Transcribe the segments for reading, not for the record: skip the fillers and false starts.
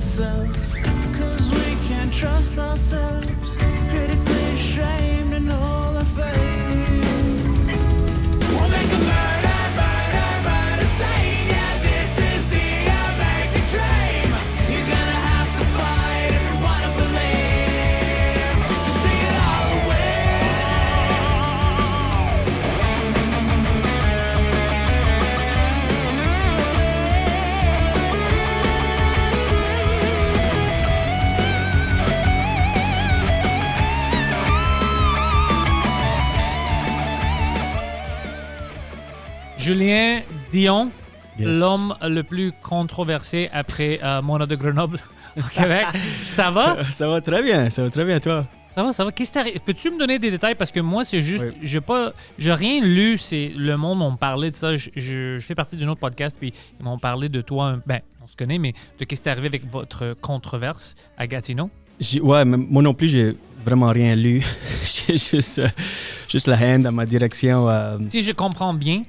oneself, 'cause we can't trust ourselves, critically ashamed and all our faith. We'll make a murder scene, yeah, this is the American dream. You're gonna have to fight if you wanna believe, to see it all away. Julien Dion, Yes. l'homme le plus controversé après Mona de Grenoble au Québec. Ça va? Ça va très bien, toi. Ça va. Qu'est-ce qui t'arrive? Peux-tu me donner des détails? Parce que moi, c'est juste, Oui. j'ai rien lu. C'est le monde m'ont parlé de ça. Je fais partie d'un autre podcast, puis ils m'ont parlé de toi. Ben, on se connaît, mais de qu'est-ce qui est arrivé avec votre controverse à Gatineau? Ouais, mais moi non plus, j'ai vraiment rien lu. J'ai juste la haine dans ma direction. Si je comprends bien,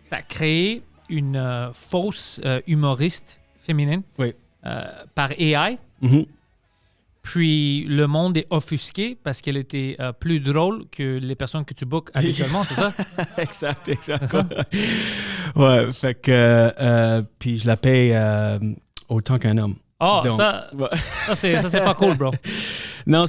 tu as créé une fausse humoriste féminine Oui. par AI. Mhm. Puis le monde est offusqué parce qu'elle était plus drôle que les personnes que tu bookes habituellement, c'est ça? Exact. Ouais, fait que puis je la paye autant qu'un homme. Ah, Donc, ça, ouais. ça, c'est pas cool, bro. Non,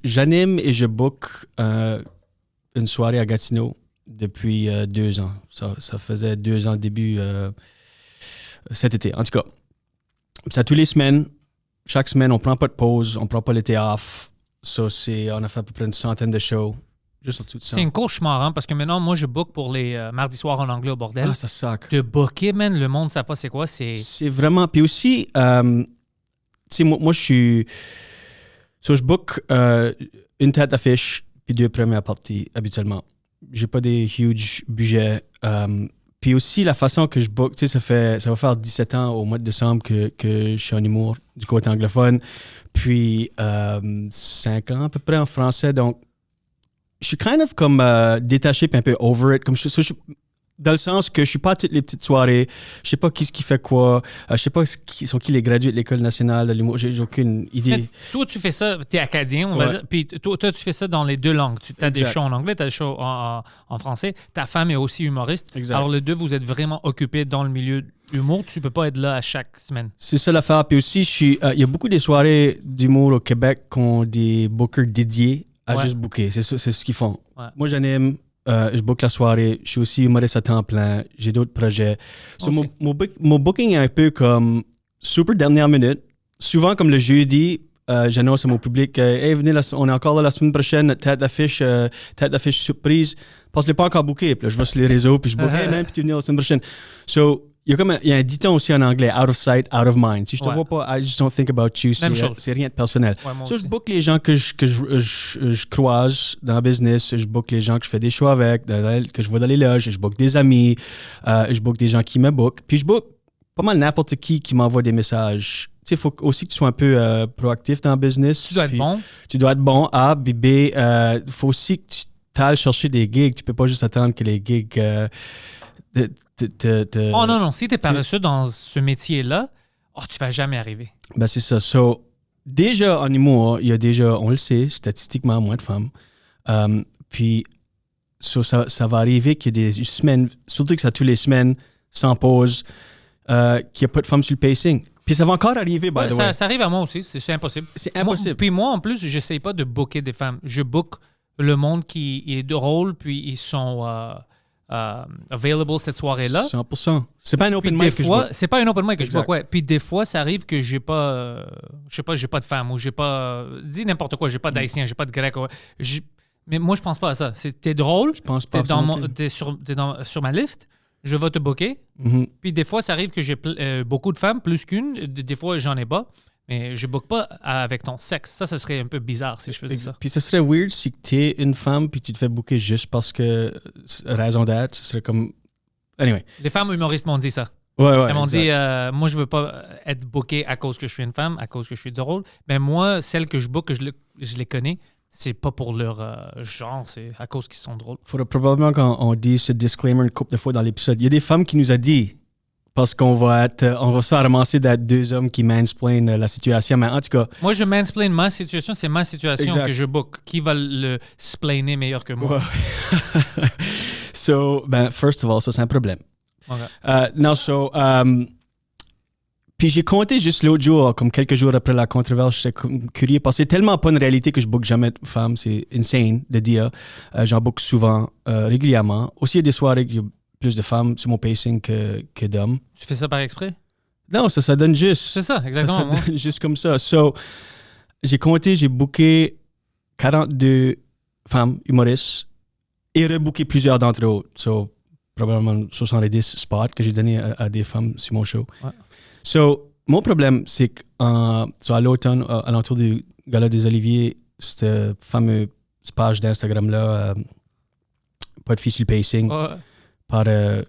j'anime et je book une soirée à Gatineau depuis 2 ans. Ça faisait 2 ans début cet été. En tout cas, ça tous les semaines. Chaque semaine, on prend pas de pause, on prend pas l'été off. On a fait à peu près une centaine de shows. Juste en dessous de ça. C'est un cauchemar, hein, parce que maintenant, moi, je book pour les mardis soirs en anglais au bordel. Ah, ça sac. De booker, man, le monde ne sait pas c'est quoi. C'est vraiment... Puis aussi, tu sais, moi je suis... je book une tête d'affiche puis 2 premières parties, habituellement. J'ai pas des huge budgets. Puis aussi, la façon que je book, tu sais, ça va faire 17 ans au mois de décembre que je suis en humour du côté anglophone. Puis 5 ans à peu près en français. Donc, je suis kind of comme détaché puis un peu over it. Comme dans le sens que je suis pas à toutes les petites soirées. Je sais pas qui fait quoi. Je sais pas sont qui les gradués de l'École nationale de l'humour. J'ai aucune idée. Mais toi, tu fais ça, t'es acadien, on va dire. Puis toi, tu fais ça dans les 2 langues. Tu as des shows en anglais, tu as des shows en français. Ta femme est aussi humoriste. Exact. Alors, les deux, vous êtes vraiment occupés dans le milieu de l'humour. Tu peux pas être là à chaque semaine. C'est ça l'affaire. Puis aussi, il y a beaucoup des soirées d'humour au Québec qui ont des bookers dédiés à juste booker. C'est ce qu'ils font. Ouais. Moi, j'anime. Je book la soirée. Je suis aussi humoriste à temps plein. J'ai d'autres projets. So, mon booking est un peu comme super dernière minute. Souvent, comme le jeudi, j'annonce à mon public hey, venez, on est encore là la semaine prochaine, notre tête d'affiche surprise. Parce que je l'ai pas encore booké. Puis là, je vais sur les réseaux, puis je book hey, man, puis tu venir la semaine prochaine. So, il y a un dicton aussi en anglais, out of sight, out of mind. Si je te vois pas, I just don't think about you. C'est rien de personnel. Ouais, So, je book les gens que je croise dans le business. Je book les gens que je fais des shows avec, que je vois dans les loges. Je book des amis. Je book des gens qui me bookent. Puis je book pas mal n'importe qui m'envoie des messages. Tu sais, il faut aussi que tu sois un peu proactif dans le business. Tu dois être bon. Tu dois être bon. A, B, B. Il faut aussi que tu t'ailles chercher des gigs. Tu peux pas juste attendre que les gigs... Oh non, si t'es paresseux dans ce métier-là, tu vas jamais arriver. Ben c'est ça. So, déjà en humour, il y a déjà, on le sait, statistiquement, moins de femmes. Puis ça va arriver qu'il y a des semaines, surtout que ça tous les semaines, sans pause, qu'il n'y a pas de femmes sur le pacing. Puis ça va encore arriver, by the way. Ça arrive à moi aussi, c'est impossible. C'est impossible. Puis moi, en plus, j'essaye pas de booker des femmes. Je book le monde qui est drôle, puis ils sont... available cette soirée-là. 100%. C'est pas un open mic que je book. C'est pas un open mic que je Exact. book, ouais. Puis des fois, ça arrive que j'ai pas, je sais pas, j'ai pas de femme ou j'ai pas, dis n'importe quoi, j'ai pas d'haïtien, j'ai pas de grec. Mais moi, je pense pas à ça. T'es drôle, Je pense pas. t'es sur ma liste, je vais te booker. Mm-hmm. Puis des fois, ça arrive que j'ai beaucoup de femmes, plus qu'une. Des fois, j'en ai pas. Mais je book pas avec ton sexe. Ça serait un peu bizarre si je faisais ça. Puis ce serait weird si tu es une femme puis tu te fais booker juste parce que raison d'être, ce serait comme... Anyway. Les femmes humoristes m'ont dit ça. Ouais, Elles m'ont exact. dit, moi, je veux pas être booké à cause que je suis une femme, à cause que je suis drôle. Mais moi, celles que je book, que je les connais, c'est pas pour leur genre, c'est à cause qu'ils sont drôles. Faudrait probablement qu'on dise ce disclaimer une couple de fois dans l'épisode. Il y a des femmes qui nous ont dit parce qu'on va se faire ramasser d'être deux hommes qui mansplainent la situation. Mais en tout cas, Moi, je mansplain ma situation, c'est ma situation Exact. que je book. Qui va le splainer meilleur que moi? ouais. So, first of all, ça, c'est un problème. Ok. Non, puis j'ai compté juste l'autre jour, comme quelques jours après la controverse, j'étais curieux parce que c'est tellement pas une réalité que je book jamais de femmes. C'est insane de dire. J'en book souvent, régulièrement. Aussi, il y a des soirées qu'il y a plus de femmes sur mon pacing que d'hommes. Tu fais ça par exprès? Non, ça donne juste. C'est ça, exactement. Ça moi. donne juste comme ça. So, j'ai compté, j'ai booké 42 femmes humoristes et rebooké plusieurs d'entre eux. So, probablement 70 spots que j'ai donnés à des femmes sur mon show. Ouais. So, mon problème, c'est qu'à l'automne, à l'entour du Gala des Oliviers, cette fameuse page d'Instagram-là, pas de filles sur le pacing, Ouais. par... je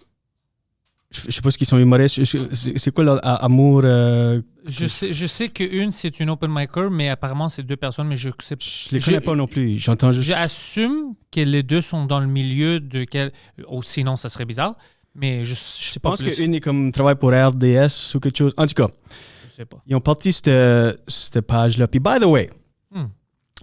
sais pas ce qu'ils sont humoristes. C'est quoi leur amour? Je sais qu'une, c'est une open micer, mais apparemment, c'est deux personnes, mais je sais Je les connais pas non plus. J'entends juste... J'assume que les deux sont dans le milieu de quel... Oh, sinon, ça serait bizarre, mais je sais Je pas pense plus. qu'une est comme travaille pour RDS ou quelque chose. En tout cas, Je sais pas. ils ont parti cette page-là. Puis, by the way,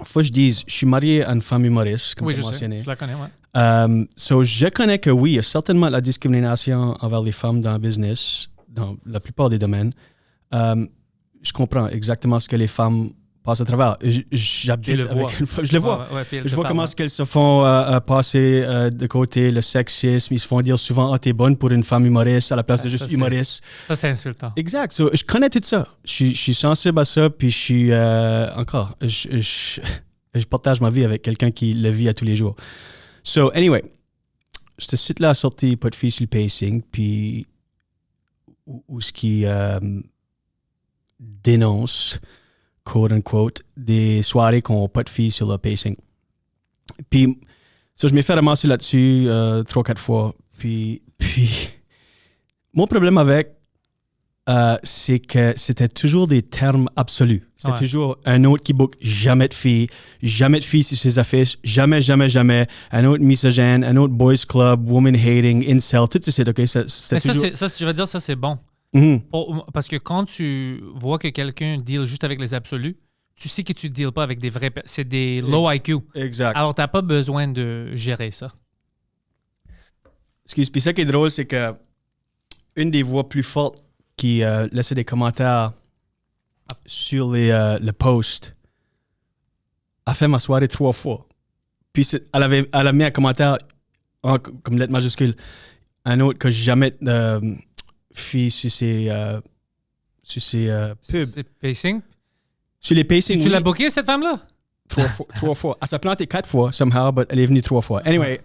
faut que je dise, je suis marié à une femme humoriste, comme Oui, tu as je sais. mentionné. Je la connais, ouais. So, je connais que oui, il y a certainement de la discrimination envers les femmes dans le business, dans la plupart des domaines. Je comprends exactement ce que les femmes passent à travers. J'habite Tu le vois. avec une femme, je le vois. Ouais, puis elle Je te vois parle, comment ouais. est-ce qu'elles se font passer de côté le sexisme. Ils se font dire souvent « Ah, t'es bonne pour une femme humoriste » à la place de Ça, juste c'est- humoriste. Ça, c'est insultant. Exact. So, je connais tout ça. Je suis sensible à ça, puis je suis... encore, je partage ma vie avec quelqu'un qui le vit à tous les jours. So, anyway, ce site-là a sorti pas de filles sur le pacing, puis où ce qui dénonce, quote-unquote, des soirées qui n'ont pas de filles sur le pacing. Puis, so, je m'ai fait ramasser là-dessus 3-4 fois, puis mon problème avec, c'est que c'était toujours des termes absolus. C'était Ouais. toujours un autre qui book jamais de filles sur ses affiches, jamais. Un autre misogyne, un autre boys club, woman hating, incel, tout ça, OK? Mais C'était ça, toujours... je vais dire, ça, c'est bon. Mhm. Parce que quand tu vois que quelqu'un deal juste avec les absolus, tu sais que tu deals pas avec des vrais... C'est des low IQ. Exact. Alors, t'as pas besoin de gérer ça. Puis ça qui est drôle, c'est que une des voix plus fortes qui laissait des commentaires sur le post a fait ma soirée 3 fois. Puis elle a mis un commentaire comme lettre majuscule. Un autre que jamais fille sur ses pubs. C'est pacing. Sur les pacing, Tu oui, l'as booké, cette femme-là? 3 fois. Elle s'est plantée 4 fois, somehow, but elle est venue 3 fois. Anyway,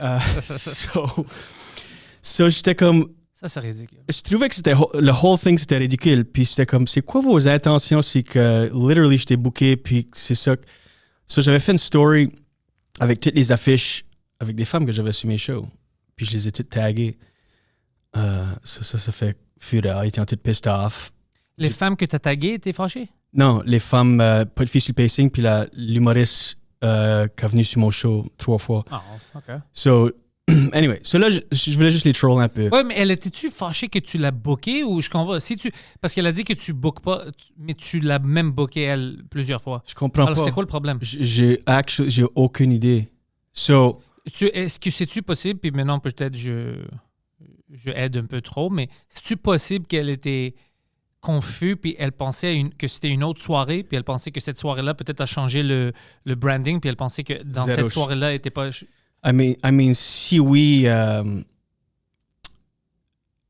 so j'étais comme... Ça, c'est ridicule. Je trouvais que le whole thing, c'était ridicule. Puis c'était comme, c'est quoi vos intentions? C'est que, literally, j'étais booké, puis c'est ça. So, j'avais fait une story avec toutes les affiches, avec des femmes que j'avais sur mes shows. Puis je les ai toutes taguées. Ça fait fureur. Ils étaient toutes pissed off. Les femmes que t'as taguées étaient fâchées? Non, les femmes, pas de filles sur le pacing, puis l'humoriste qui est venu sur mon show 3 fois. Ah, OK. So, anyway, so là, je voulais juste les troll un peu. Ouais, mais elle était-tu fâchée que tu l'as booké ou je comprends? Parce qu'elle a dit que tu bookes pas, mais tu l'as même booké elle plusieurs fois. Je comprends Alors, pas. c'est quoi le problème? J'ai aucune idée. So, Est-ce que c'est-tu possible, puis maintenant peut-être je aide un peu trop, mais c'est-tu possible qu'elle était confuse, puis elle pensait que c'était une autre soirée, puis elle pensait que cette soirée-là peut-être a changé le branding, puis elle pensait que dans Zéro. cette soirée-là, elle n'était pas... I mean, si oui,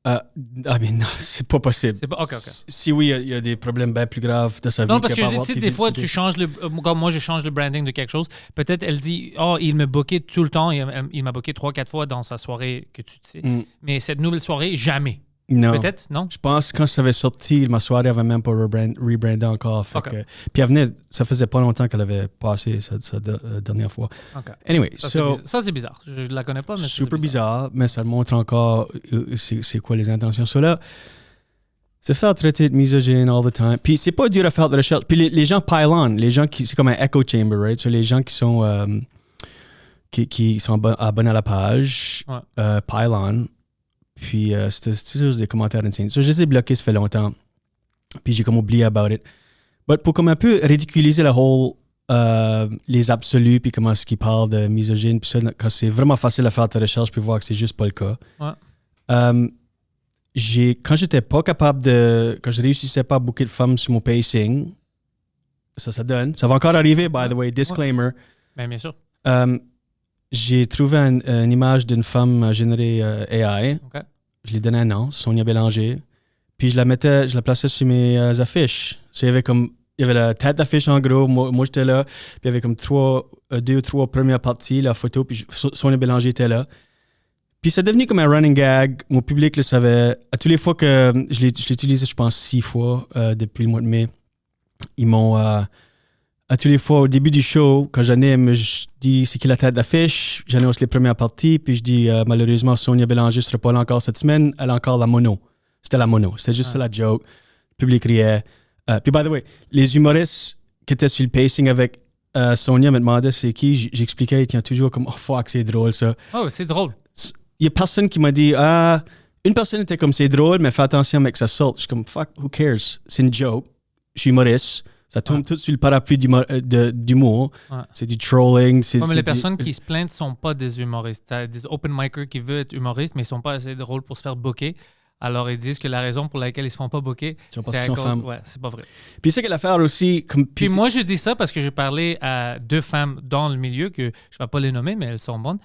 non, c'est pas possible. C'est pas... OK. Si oui, il y a des problèmes bien plus graves de sa vie. Non, parce qu'à que pas je avoir dis, ses des fois, filles tu changes comme moi, je change le branding de quelque chose. Peut-être elle dit, oh, il me bookait tout le temps. Il m'a booké 3-4 fois dans sa soirée que tu sais. Mm. Mais cette nouvelle soirée, jamais. Non. Peut-être, non? Je pense que quand ça avait sorti, ma soirée avait même pas rebrandé encore. Fait Ok. que- puis elle venait, ça faisait pas longtemps qu'elle avait passé sa dernière fois. OK. Anyway, Ça, c'est bizarre. Je la connais pas, mais ça, c'est super bizarre, mais ça montre encore c'est quoi les intentions. So là, se faire traiter de misogyne all the time. Puis c'est pas dur à faire de recherche. Puis les gens pile on. Les gens qui... C'est comme un echo chamber, right? So les gens qui sont qui sont abonnés à la page Ouais. pile on. Puis c'était juste des commentaires insane. So, je les ai bloqués, ça fait longtemps. Puis j'ai comme oublié about it. But pour comme un peu ridiculiser la whole, les absolus, puis comment est-ce qu'ils parlent de misogyne, puis ça, quand c'est vraiment facile à faire ta recherche, puis voir que c'est juste pas le cas. Ouais. Quand j'étais pas capable quand je réussissais pas à booker de femmes sur mon pacing, ça donne. Ça va encore arriver, by the way, disclaimer. Ben, bien sûr. J'ai trouvé une image d'une femme générée AI. OK. Je lui donnais un nom, Sonia Bélanger. Puis je la plaçais sur mes affiches. So, il y avait la tête d'affiche en gros, moi j'étais là. Puis il y avait comme 2 ou 3 premières parties, la photo, puis Sonia Bélanger était là. Puis c'est devenu comme un running gag. Mon public le savait. À toutes les fois que je l'ai utilisé, je pense 6 fois depuis le mois de mai, ils m'ont... à tous les fois, au début du show, quand j'anime, je dis c'est qui la tête d'affiche, j'annonce les premières parties, puis je dis malheureusement, Sonia Bélanger ne sera pas là encore cette semaine, elle a encore la mono. C'était la mono, c'était juste ça la joke. Le public riait. Puis by the way, les humoristes qui étaient sur le pacing avec Sonia me demandaient c'est qui, j'expliquais, ils tiennent toujours comme oh fuck, c'est drôle ça. Oh, c'est drôle. Il y a personne qui m'a dit une personne était comme c'est drôle, mais fais attention mec, ça saute. Je suis comme fuck, who cares? C'est une joke. Je suis humoriste. Ça tombe tout sur le parapluie d'humour. Ouais. C'est du trolling. Mais les personnes qui se plaignent ne sont pas des humoristes. T'as des open micers qui veulent être humoristes, mais ils ne sont pas assez drôles pour se faire booker. Alors, ils disent que la raison pour laquelle ils ne se font pas booker, c'est parce qu'ils sont femmes. Ouais, c'est pas vrai. Puis c'est que l'affaire aussi... Puis moi, je dis ça parce que j'ai parlé à 2 femmes dans le milieu, que je ne vais pas les nommer, mais elles sont bonnes.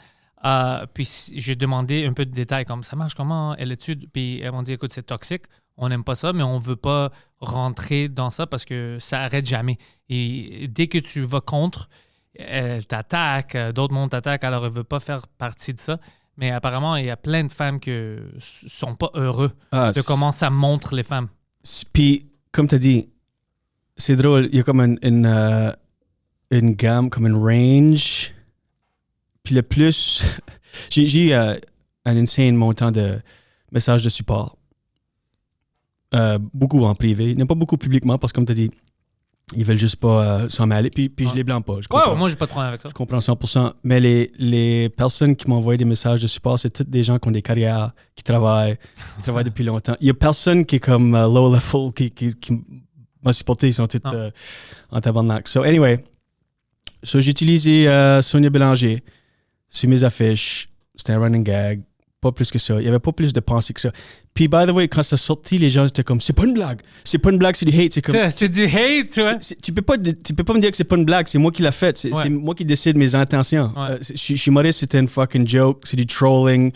Puis j'ai demandé un peu de détails, comme ça marche, comment elle étude. Puis elles m'ont dit, écoute, c'est toxique, on n'aime pas ça, mais on ne veut pas rentrer dans ça parce que ça n'arrête jamais. Et dès que tu vas contre, elle t'attaque, d'autres mondes t'attaquent, alors elle ne veut pas faire partie de ça. Mais apparemment, il y a plein de femmes qui ne sont pas heureux de comment ça montre les femmes. Puis, comme tu as dit, c'est drôle, il y a comme une gamme, comme une range. Puis le plus... j'ai eu un insane montant de messages de support. Beaucoup en privé. Non pas beaucoup publiquement, parce que comme tu as dit, ils veulent juste pas s'en mêler. Puis je les blâme pas. Ouais, moi, j'ai pas de problème avec ça. Je comprends 100%. Mais les personnes qui m'ont envoyé des messages de support, c'est toutes des gens qui ont des carrières, qui travaillent depuis longtemps. Il y a personne qui est comme low level, qui m'a supporté. Ils sont tous en tabarnak. So anyway, j'ai utilisé Sonia Bélanger sur mes affiches. C'était un running gag. Pas plus que ça. Il n'y avait pas plus de pensée que ça. Puis, by the way, quand ça sortit, les gens étaient comme, c'est pas une blague. C'est pas une blague, c'est du hate. C'est du hate, tu vois. Tu peux pas me dire que c'est pas une blague. C'est moi qui l'ai fait. C'est moi qui décide mes intentions. Ouais. Je suis humoriste, c'était une fucking joke. C'est du trolling.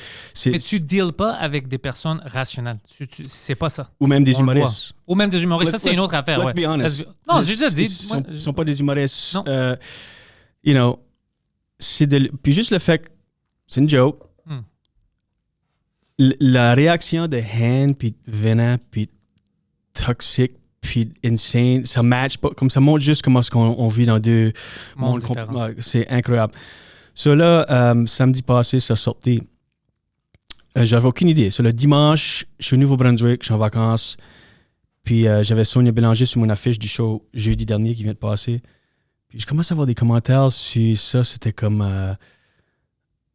Mais tu deals pas avec des personnes rationnelles. C'est pas ça. Ou même des humoristes. Ou même des humoristes. Ça, c'est une autre affaire. Let's be honest. Non, j'ai déjà dit. Ils sont pas des humoristes. Non. You know, puis juste le fait que c'est une joke. La réaction de haine, puis vénère, puis toxique, puis insane, ça match pas, comme ça montre juste comment est-ce qu'on vit dans 2 mondes différents. C'est incroyable. So là, samedi passé, ça sortait. J'avais aucune idée. So le dimanche, je suis au Nouveau-Brunswick, je suis en vacances, puis j'avais Sonia Bélanger sur mon affiche du show jeudi dernier qui vient de passer. Puis je commence à avoir des commentaires sur ça, c'était comme...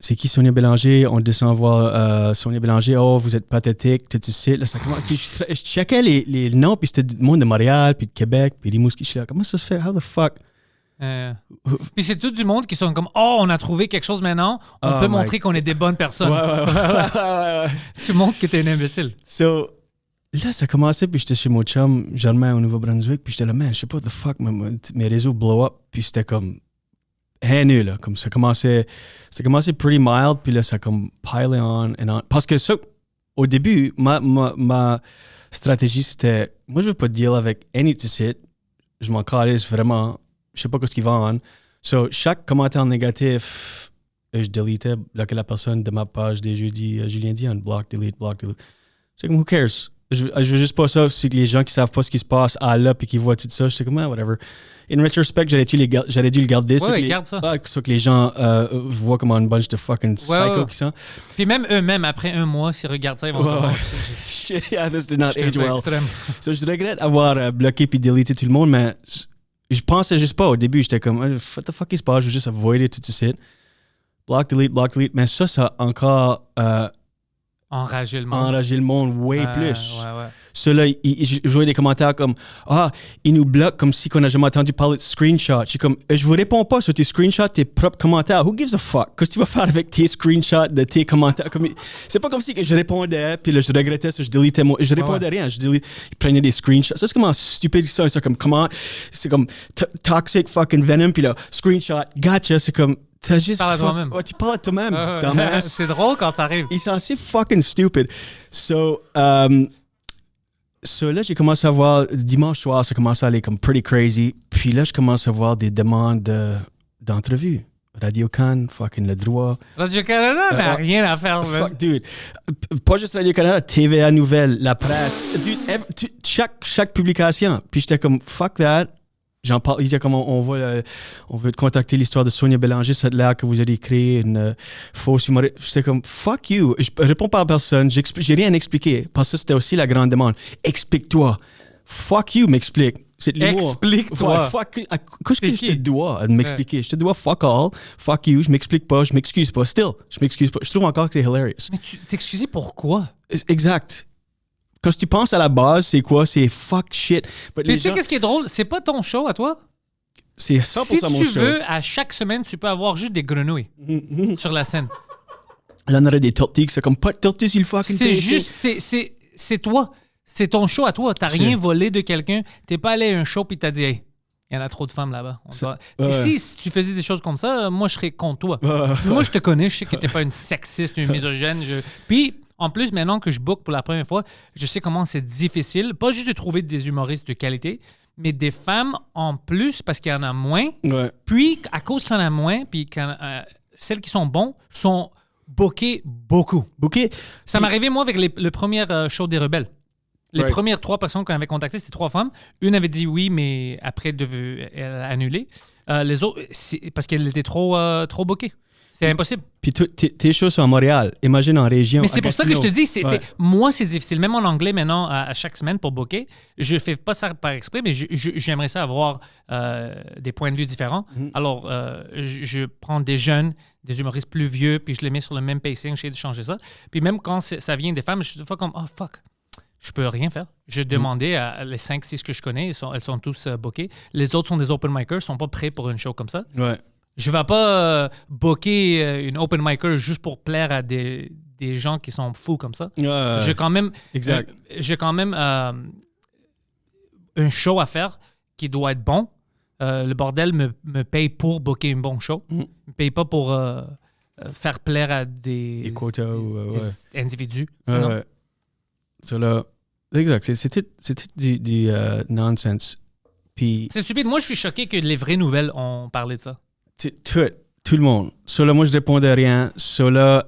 c'est qui Sonia Bélanger? On descend voir Sonia Bélanger. Oh, vous êtes pathétique, tout ça. Là, puis je checkais les noms, puis c'était du monde de Montréal, puis de Québec, puis Rimouski. Je suis là, comment ça se fait? How the fuck? Puis c'est tout du monde qui sont comme, oh, on a trouvé quelque chose maintenant, on peut montrer qu'on est des bonnes personnes. Ouais. Tu montres que t'es un imbécile. So, là, ça commençait, puis j'étais chez mon chum, Germain, au Nouveau-Brunswick, puis j'étais là, man, je sais pas, what the fuck, mes réseaux blow up, puis c'était comme... haineux, là, comme ça commençait pretty mild, puis là, ça comme pile on and on. Parce que ça, au début, ma stratégie, c'était, moi, je veux pas deal avec any to sit. Je m'en calisse vraiment. Je sais pas ce qu'ils vendent. So, chaque commentaire négatif, je délitais, bloquais la personne de ma page des jeudis. Julien Dion, block, delete. C'est comme, who cares? Je veux juste pas ça, c'est que les gens qui savent pas ce qui se passe à là, puis qui voient tout ça, je sais comme, whatever. In retrospect, j'aurais dû le garder. Garde ça. Sauf que les gens voient comme un bunch de fucking psychos qui sont. Puis même eux-mêmes, après 1 mois, s'ils regardent ça, ils vont voir. Yeah, this did not age well. Extrême. So, je regrette avoir bloqué puis deleté tout le monde, mais je pensais juste pas. Au début, j'étais comme, what the fuck qui se passe? Je veux juste avoider tout de suite. Block, delete. Mais ça a encore Enrager le monde. enrager le monde way plus. Ouais. Ceux-là, je voyais des commentaires comme « Ah, ils nous bloquent comme si on n'a jamais entendu parler de screenshots. » Je suis comme « Je vous réponds pas sur tes screenshots, tes propres commentaires. Who gives a fuck? Qu'est-ce que tu vas faire avec tes screenshots de tes commentaires? » C'est pas comme si que je répondais, puis là, je regrettais ça, je délitais moi. Je répondais rien. Je prenais des screenshots. Ça, c'est comment stupide ça. C'est comme comment... C'est comme toxic fucking venom, puis là, screenshot, gotcha. C'est comme... Tu parles à toi-même. Ouais, tu parles à toi-même, dumbass. C'est drôle quand ça arrive. Ils sont assez fucking stupid. So là, j'ai commencé à voir, dimanche soir, ça commence à aller comme pretty crazy. Puis là, je commence à voir des demandes d'entrevues. Radio-Can, fucking le droit. Radio-Canada n'a rien à faire. Fuck, dude. Pas juste Radio-Canada, TVA Nouvelles, la presse. Dude, chaque publication. Puis j'étais comme, fuck that. J'en parle, il disait comme on veut te contacter l'histoire de Sonia Bélanger, c'est là que vous avez créé une fausse humoriste. J'étais comme fuck you, je réponds pas à personne, j'ai rien à expliquer parce que c'était aussi la grande demande. Explique-toi. Fuck you, m'explique. C'est de l'humour. Explique-toi. Ouais, fuck, qu'est-ce que je te dois de m'expliquer? Je te dois fuck all, fuck you, je m'explique pas, je m'excuse pas. Still, je m'excuse pas. Je trouve encore que c'est hilarious. Mais tu t'excuses pourquoi? Exact. Quand tu penses à la base, c'est quoi? C'est fuck shit. Mais tu sais qu'est-ce qui est drôle? C'est pas ton show à toi. C'est 100% mon show. Si tu veux, à chaque semaine, tu peux avoir juste des grenouilles sur la scène. Là, on aurait des tortillas, c'est comme pas de tortillas sur le fucking C'est PC. juste, c'est toi. C'est ton show à toi. T'as rien volé de quelqu'un. T'es pas allé à un show puis t'as dit, hey, il y en a trop de femmes là-bas. Si tu faisais des choses comme ça, moi, je serais contre toi. Moi, je te connais, je sais que t'es pas une sexiste, une misogyne. Puis, en plus, maintenant que je book pour la première fois, je sais comment c'est difficile, pas juste de trouver des humoristes de qualité, mais des femmes en plus parce qu'il y en a moins. Ouais. Puis, à cause qu'il y en a moins, puis celles qui sont bons sont bookées beaucoup. Ça m'est arrivé, moi, avec le premier show des Rebelles. Les premières 3 personnes qu'on avait contactées, c'était 3 femmes. Une avait dit oui, mais après, elle a annulé. Les autres, parce qu'elle était trop bookée. C'est impossible. Puis tes shows sont à Montréal. Imagine en région. Mais c'est pour ça que je te dis, moi, c'est difficile. Même en anglais, maintenant, à chaque semaine pour booker, je fais pas ça par exprès, mais j'aimerais ça avoir des points de vue différents. Alors, je prends des jeunes, des humoristes plus vieux, puis je les mets sur le même pacing, j'essaie de changer ça. Puis même quand ça vient des femmes, je suis des fois comme, oh fuck, je peux rien faire. J'ai demandé à les 5-6 que je connais, elles sont tous bookées. Les autres sont des open micers, ils sont pas prêts pour une show comme ça. Ouais. Je ne vais pas booker une open micer juste pour plaire à des gens qui sont fous comme ça. J'ai quand même, un show à faire qui doit être bon. Le bordel me paye pour booker un bon show. Il ne me paye pas pour faire plaire à des quotas des individus. Ouais. So là, exact. C'était du nonsense. Puis c'est stupide. Moi, je suis choqué que les vraies nouvelles ont parlé de ça. Tout le monde. So là, moi, je répondais rien. So là,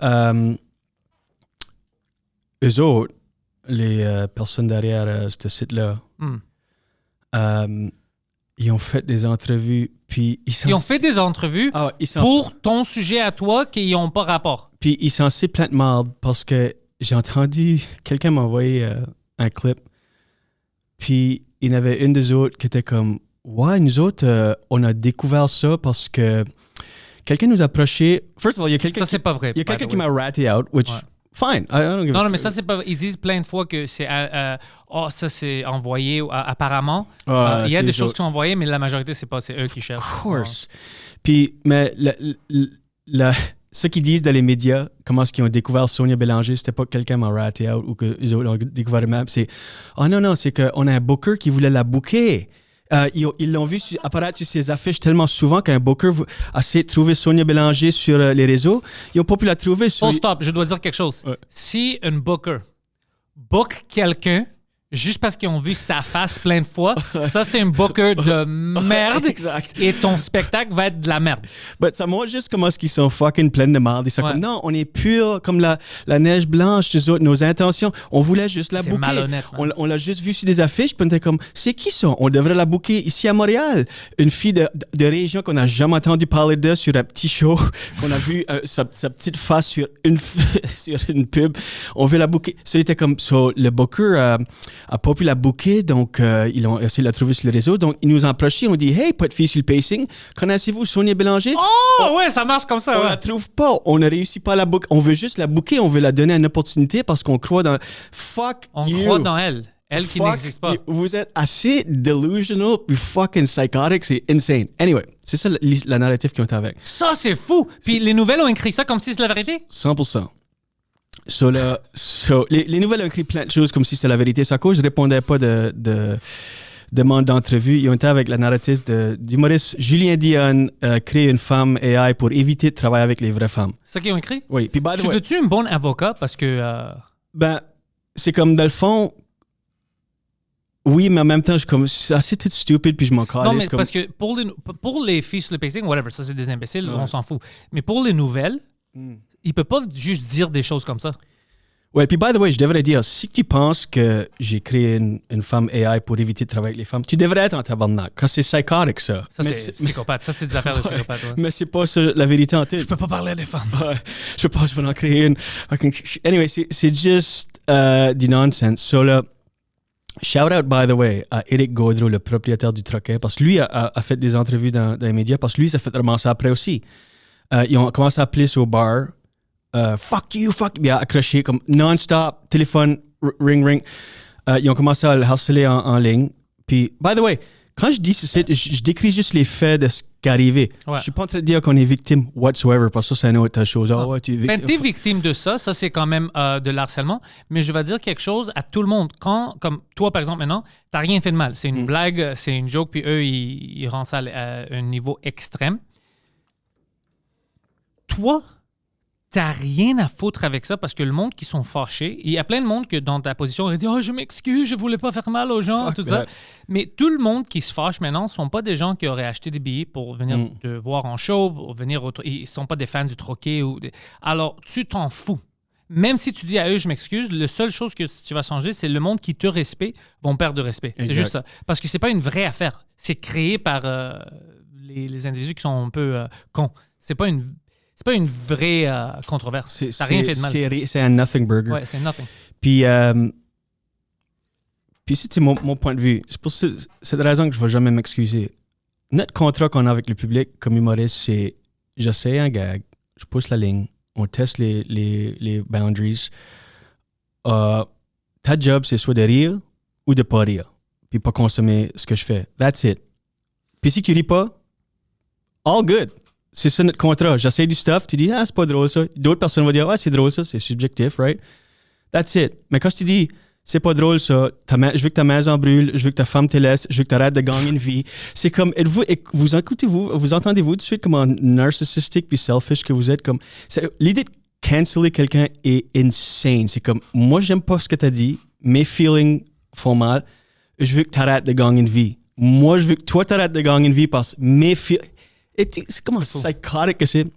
eux autres, les personnes derrière ce site-là, ils ont fait des entrevues. Puis ils ont fait des entrevues pour ton sujet à toi qui n'ont pas rapport. Puis ils sont assez plein de marde parce que j'ai entendu, quelqu'un m'a envoyé un clip. Puis il y en avait une des autres qui était comme, ouais, nous autres, on a découvert ça parce que quelqu'un nous a approché. First of all, il y a quelqu'un. Ça, c'est pas vrai. Il y a quelqu'un qui m'a raté out, which, fine. I don't give non, mais ça, c'est pas. Ils disent plein de fois que c'est. Ça, c'est envoyé apparemment. Il y a des choses qui sont envoyées, mais la majorité, c'est eux qui cherchent. Of course. Puis, mais ceux qui disent dans les médias comment est-ce qu'ils ont découvert Sonia Bélanger, c'était pas que quelqu'un m'a raté out ou que eux autres l'ont découvert eux-mêmes. C'est non, c'est qu'on a un booker qui voulait la booker. Ils l'ont vu apparaître sur ses affiches tellement souvent qu'un booker a essayé de trouver Sonia Bélanger sur les réseaux. Ils n'ont pas pu la trouver. Stop, je dois dire quelque chose. Ouais. Si un booker book quelqu'un juste parce qu'ils ont vu sa face plein de fois, ça, c'est un booker de merde. Exact. Et ton spectacle va être de la merde. But ça montre juste comment est-ce qu'ils sont fucking pleins de merde. Ils sont comme, non, on est pur comme la neige blanche, nos intentions. On voulait juste la booker. C'est malhonnête. On l'a juste vu sur des affiches, puis on était comme, c'est qui ça? On devrait la booker ici à Montréal. Une fille de région qu'on n'a jamais entendu parler d'elle sur un petit show, qu'on a vu sa petite face sur une pub. On veut la booker. Ça, il était comme, le booker... a pas pu la booker, donc ils ont essayé de la trouver sur le réseau. Donc, ils nous ont approchés, on dit « Hey, pas de fille sur le pacing, connaissez-vous Sonia Bélanger? » Oh, ouais, ça marche comme ça. On ouais. la trouve pas, on ne réussit pas à la booker. On veut juste la booker, on veut la donner une opportunité parce qu'on croit dans... Fuck On you. croit dans elle. Elle qui Fuck n'existe pas. you. Vous êtes assez delusional puis fucking psychotic, c'est insane. Anyway, c'est ça la narrative qui ont été avec. Ça, c'est fou. Puis les nouvelles ont écrit ça comme si c'était la vérité. 100%. Les nouvelles ont écrit plein de choses comme si c'était la vérité. C'est à cause je répondais pas de demande d'entrevue. Ils ont été avec la narrative d'humoriste Julien Dionne, créer une femme AI pour éviter de travailler avec les vraies femmes. C'est ça qu'ils ont écrit? Oui. Puis, by the way, Tu es un bon avocat parce que... ben, c'est comme dans le fond... Oui, mais en même temps, c'est assez tout stupide puis je m'en calisse. non, mais comme... parce que pour les filles sur le pacing, whatever, ça c'est des imbéciles, on s'en fout. Mais pour les nouvelles, il peut pas juste dire des choses comme ça. Ouais, puis by the way, je devrais dire, si tu penses que j'ai créé une femme AI pour éviter de travailler avec les femmes, tu devrais être en tabarnak, quand c'est psychotic, ça. Ça, Mais c'est psychopathe. Ça, c'est des affaires de psychopathe. Ouais. Mais c'est pas ça, la vérité en tête. Je peux pas parler à des femmes. Ouais, je pense que je vais en créer une. Anyway, c'est juste du nonsense. So là, shout out, by the way, à Eric Gaudreau, le propriétaire du Troquet, parce que lui a fait des entrevues dans les médias, parce que lui, ça fait ramasser après aussi. Ils ont commencé à appeler au bar. Fuck you, fuck. Il a accroché comme non-stop, téléphone, ring. Ils ont commencé à le harceler en ligne. Puis, by the way, quand je dis ceci, je décris juste les faits de ce qui est arrivé. Ouais. Je suis pas en train de dire qu'on est victime whatsoever, parce que ça, c'est une autre chose. Ah ouais, tu es victime. Ben, t'es victime de ça, c'est quand même de l'harcèlement, mais je vais dire quelque chose à tout le monde. Quand, comme toi, par exemple, maintenant, t'as rien fait de mal. C'est une blague, c'est une joke, puis eux, ils rendent ça à un niveau extrême. Toi, t'as rien à foutre avec ça parce que le monde qui sont fâchés, il y a plein de monde que dans ta position aurait dit « Oh, je m'excuse, je voulais pas faire mal aux gens, Fuck tout that. ça. » Mais tout le monde qui se fâche maintenant ne sont pas des gens qui auraient acheté des billets pour venir te voir en show, pour venir ils ne sont pas des fans du troquet. Alors, tu t'en fous. Même si tu dis à eux « Je m'excuse », la seule chose que tu vas changer, c'est le monde qui te respecte vont perdre de respect. C'est Exact. juste ça. Parce que c'est pas une vraie affaire. C'est créé par les individus qui sont un peu cons. C'est pas une vraie controverse. T'as rien fait de mal. C'est un nothing burger. Ouais, c'est nothing. Puis c'est mon point de vue. C'est pour cette raison que je ne vais jamais m'excuser. Notre contrat qu'on a avec le public comme humoriste, c'est j'essaie un gag, je pousse la ligne, on teste les boundaries. Ta job, c'est soit de rire ou de pas rire, puis pas consommer ce que je fais. That's it. Puis si tu ris pas, all good. C'est ça notre contrat. J'essaie du stuff, tu dis, ah, c'est pas drôle ça. D'autres personnes vont dire, ah, c'est drôle ça, c'est subjectif, right? That's it. Mais quand tu dis, c'est pas drôle ça, je veux que ta maison brûle, je veux que ta femme te laisse, je veux que tu arrêtes de gagner une vie, c'est comme, vous entendez-vous tout de suite comment narcissistique puis selfish que vous êtes? Comme, l'idée de canceller quelqu'un est insane. C'est comme, moi, j'aime pas ce que tu as dit, mes feelings font mal, je veux que tu arrêtes de gagner une vie. Moi, je veux que toi, tu arrêtes de gagner une vie parce que mes feelings. C'est comment psychotique que c'est.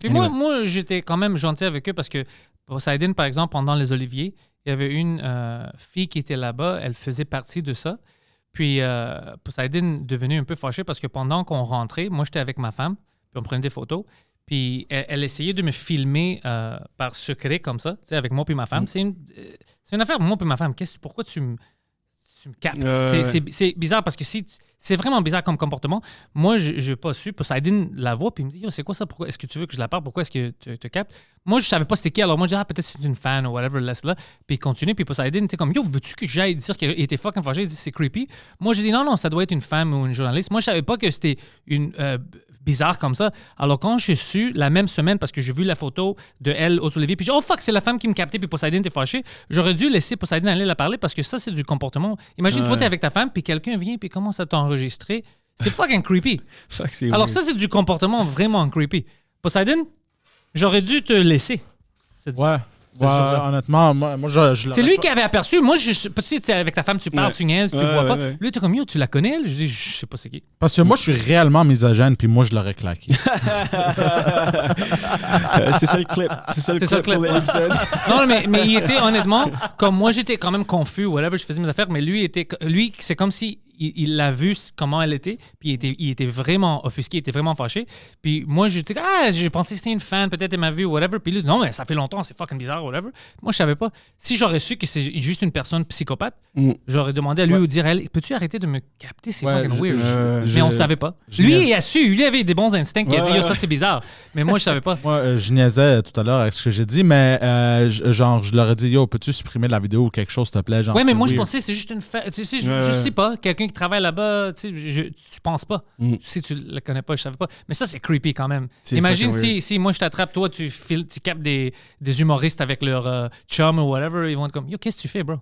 Puis moi, j'étais quand même gentil avec eux parce que Poseidon, par exemple, pendant les Oliviers, il y avait une fille qui était là-bas, elle faisait partie de ça. Puis Poseidon devenait un peu fâché parce que pendant qu'on rentrait, moi, j'étais avec ma femme, puis on prenait des photos. Puis elle essayait de me filmer par secret comme ça, tu sais, avec moi puis ma femme. C'est une affaire, moi puis ma femme. Pourquoi tu me captes? C'est bizarre parce que c'est vraiment bizarre comme comportement. Moi, je n'ai pas su. Poseidon la voit puis il me dit, c'est quoi ça? Pourquoi est-ce que tu veux que je la parle? Pourquoi est-ce que tu te captes? Moi, je savais pas c'était qui. Alors moi, je dis, peut-être c'est une fan ou whatever, laisse-la. Puis il continue. Puis Poseidon, tu sais, comme, yo, veux-tu que j'aille dire qu'il était fucking fâché? Il dit, c'est creepy. Moi, je dis, non, ça doit être une femme ou une journaliste. Moi, je savais pas que c'était une bizarre comme ça. Alors quand je suis su la même semaine, parce que j'ai vu la photo de elle aux Olivier, puis j'ai dit, oh fuck, c'est la femme qui me captait, puis Poseidon était fâché. J'aurais dû laisser Poseidon aller la parler parce que ça, c'est du comportement. Imagine, toi, t'es avec ta femme, puis quelqu'un vient, puis commence à t'enregistrer. C'est fucking creepy. Alors ça, c'est du comportement vraiment creepy. Poseidon, j'aurais dû te laisser. Honnêtement, moi je c'est lui qui avait aperçu. Moi, je sais pas si avec ta femme, tu parles, tu niaises, tu vois pas. Ouais. Lui, t'es comme, yo, tu la connais, elle? Je dis, je sais pas c'est qui. Parce que moi, je suis réellement misogène, puis moi, je l'aurais claqué. C'est ça le clip. C'est ça le clip pour l'épisode. Non, mais il était honnêtement, comme moi, j'étais quand même confus, whatever, je faisais mes affaires, mais lui, c'est comme si il l'a vu comment elle était, puis il était vraiment offusqué, il était vraiment fâché. Puis moi, je dis, j'ai pensé que c'était une fan, peut-être elle m'a vu, whatever. Puis lui, non, mais ça fait longtemps, c'est fucking bizarre, whatever. Moi, je savais pas. Si j'aurais su que c'est juste une personne psychopathe, j'aurais demandé à lui ou dire, peux-tu arrêter de me capter, c'est fucking weird. Mais on savait pas. Lui, il a su, lui avait des bons instincts, il a dit, ça c'est bizarre. Mais moi, je savais pas. Moi, je niaisais tout à l'heure avec ce que j'ai dit, mais je leur ai dit, peux-tu supprimer la vidéo ou quelque chose, s'il te plaît? Genre, ouais, mais moi, weird. je pensais que c'est juste une fan. Tu sais, je sais pas, quelqu'un qui travaille là-bas, tu penses pas. Si tu le connais pas, je savais pas. Mais ça, c'est creepy quand même. Imagine si moi, je t'attrape, toi, tu captes des humoristes avec leur chum ou whatever, ils vont être comme, yo, qu'est-ce que tu fais, bro?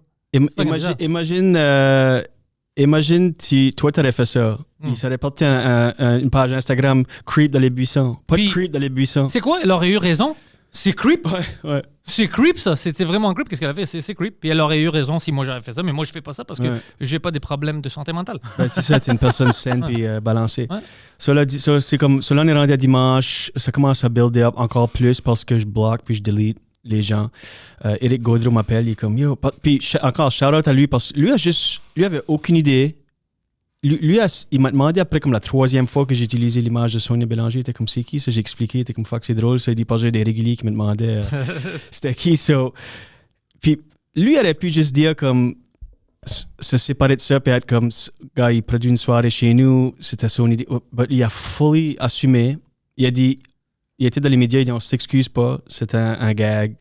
Imagine si toi, t'aurais fait ça. Il serait parti une page Instagram creep dans les buissons. Pas de creep dans les buissons. C'est quoi? Elle aurait eu raison. C'est creep. Ouais. C'est creep, ça. C'était vraiment creep. Qu'est-ce qu'elle a fait? C'est creep. Puis elle aurait eu raison si moi j'avais fait ça. Mais moi, je fais pas ça parce que j'ai pas des problèmes de santé mentale. Ben, c'est ça, t'es une personne saine puis balancée. Ouais. C'est comme, là, on est rendu à dimanche. Ça commence à build up encore plus parce que je bloque puis je delete les gens. Eric Gaudreau m'appelle. Il est comme, yo. Puis encore, shout out à lui parce que lui avait aucune idée. Il m'a demandé après comme la 3e fois que j'ai utilisé l'image de Sonia Bélanger. Il était comme, c'est qui ça? J'ai expliqué. Il était comme, fuck, c'est drôle. Ça, il dit, parce que j'ai des réguliers qui me demandaient c'était qui ça? Puis lui aurait pu juste dire comme, se séparer de ça puis être comme, gars, il produit une soirée chez nous. C'était son idée. Mais il a fully assumé. Il a dit, il était dans les médias. Il dit, on s'excuse pas. C'était un gag.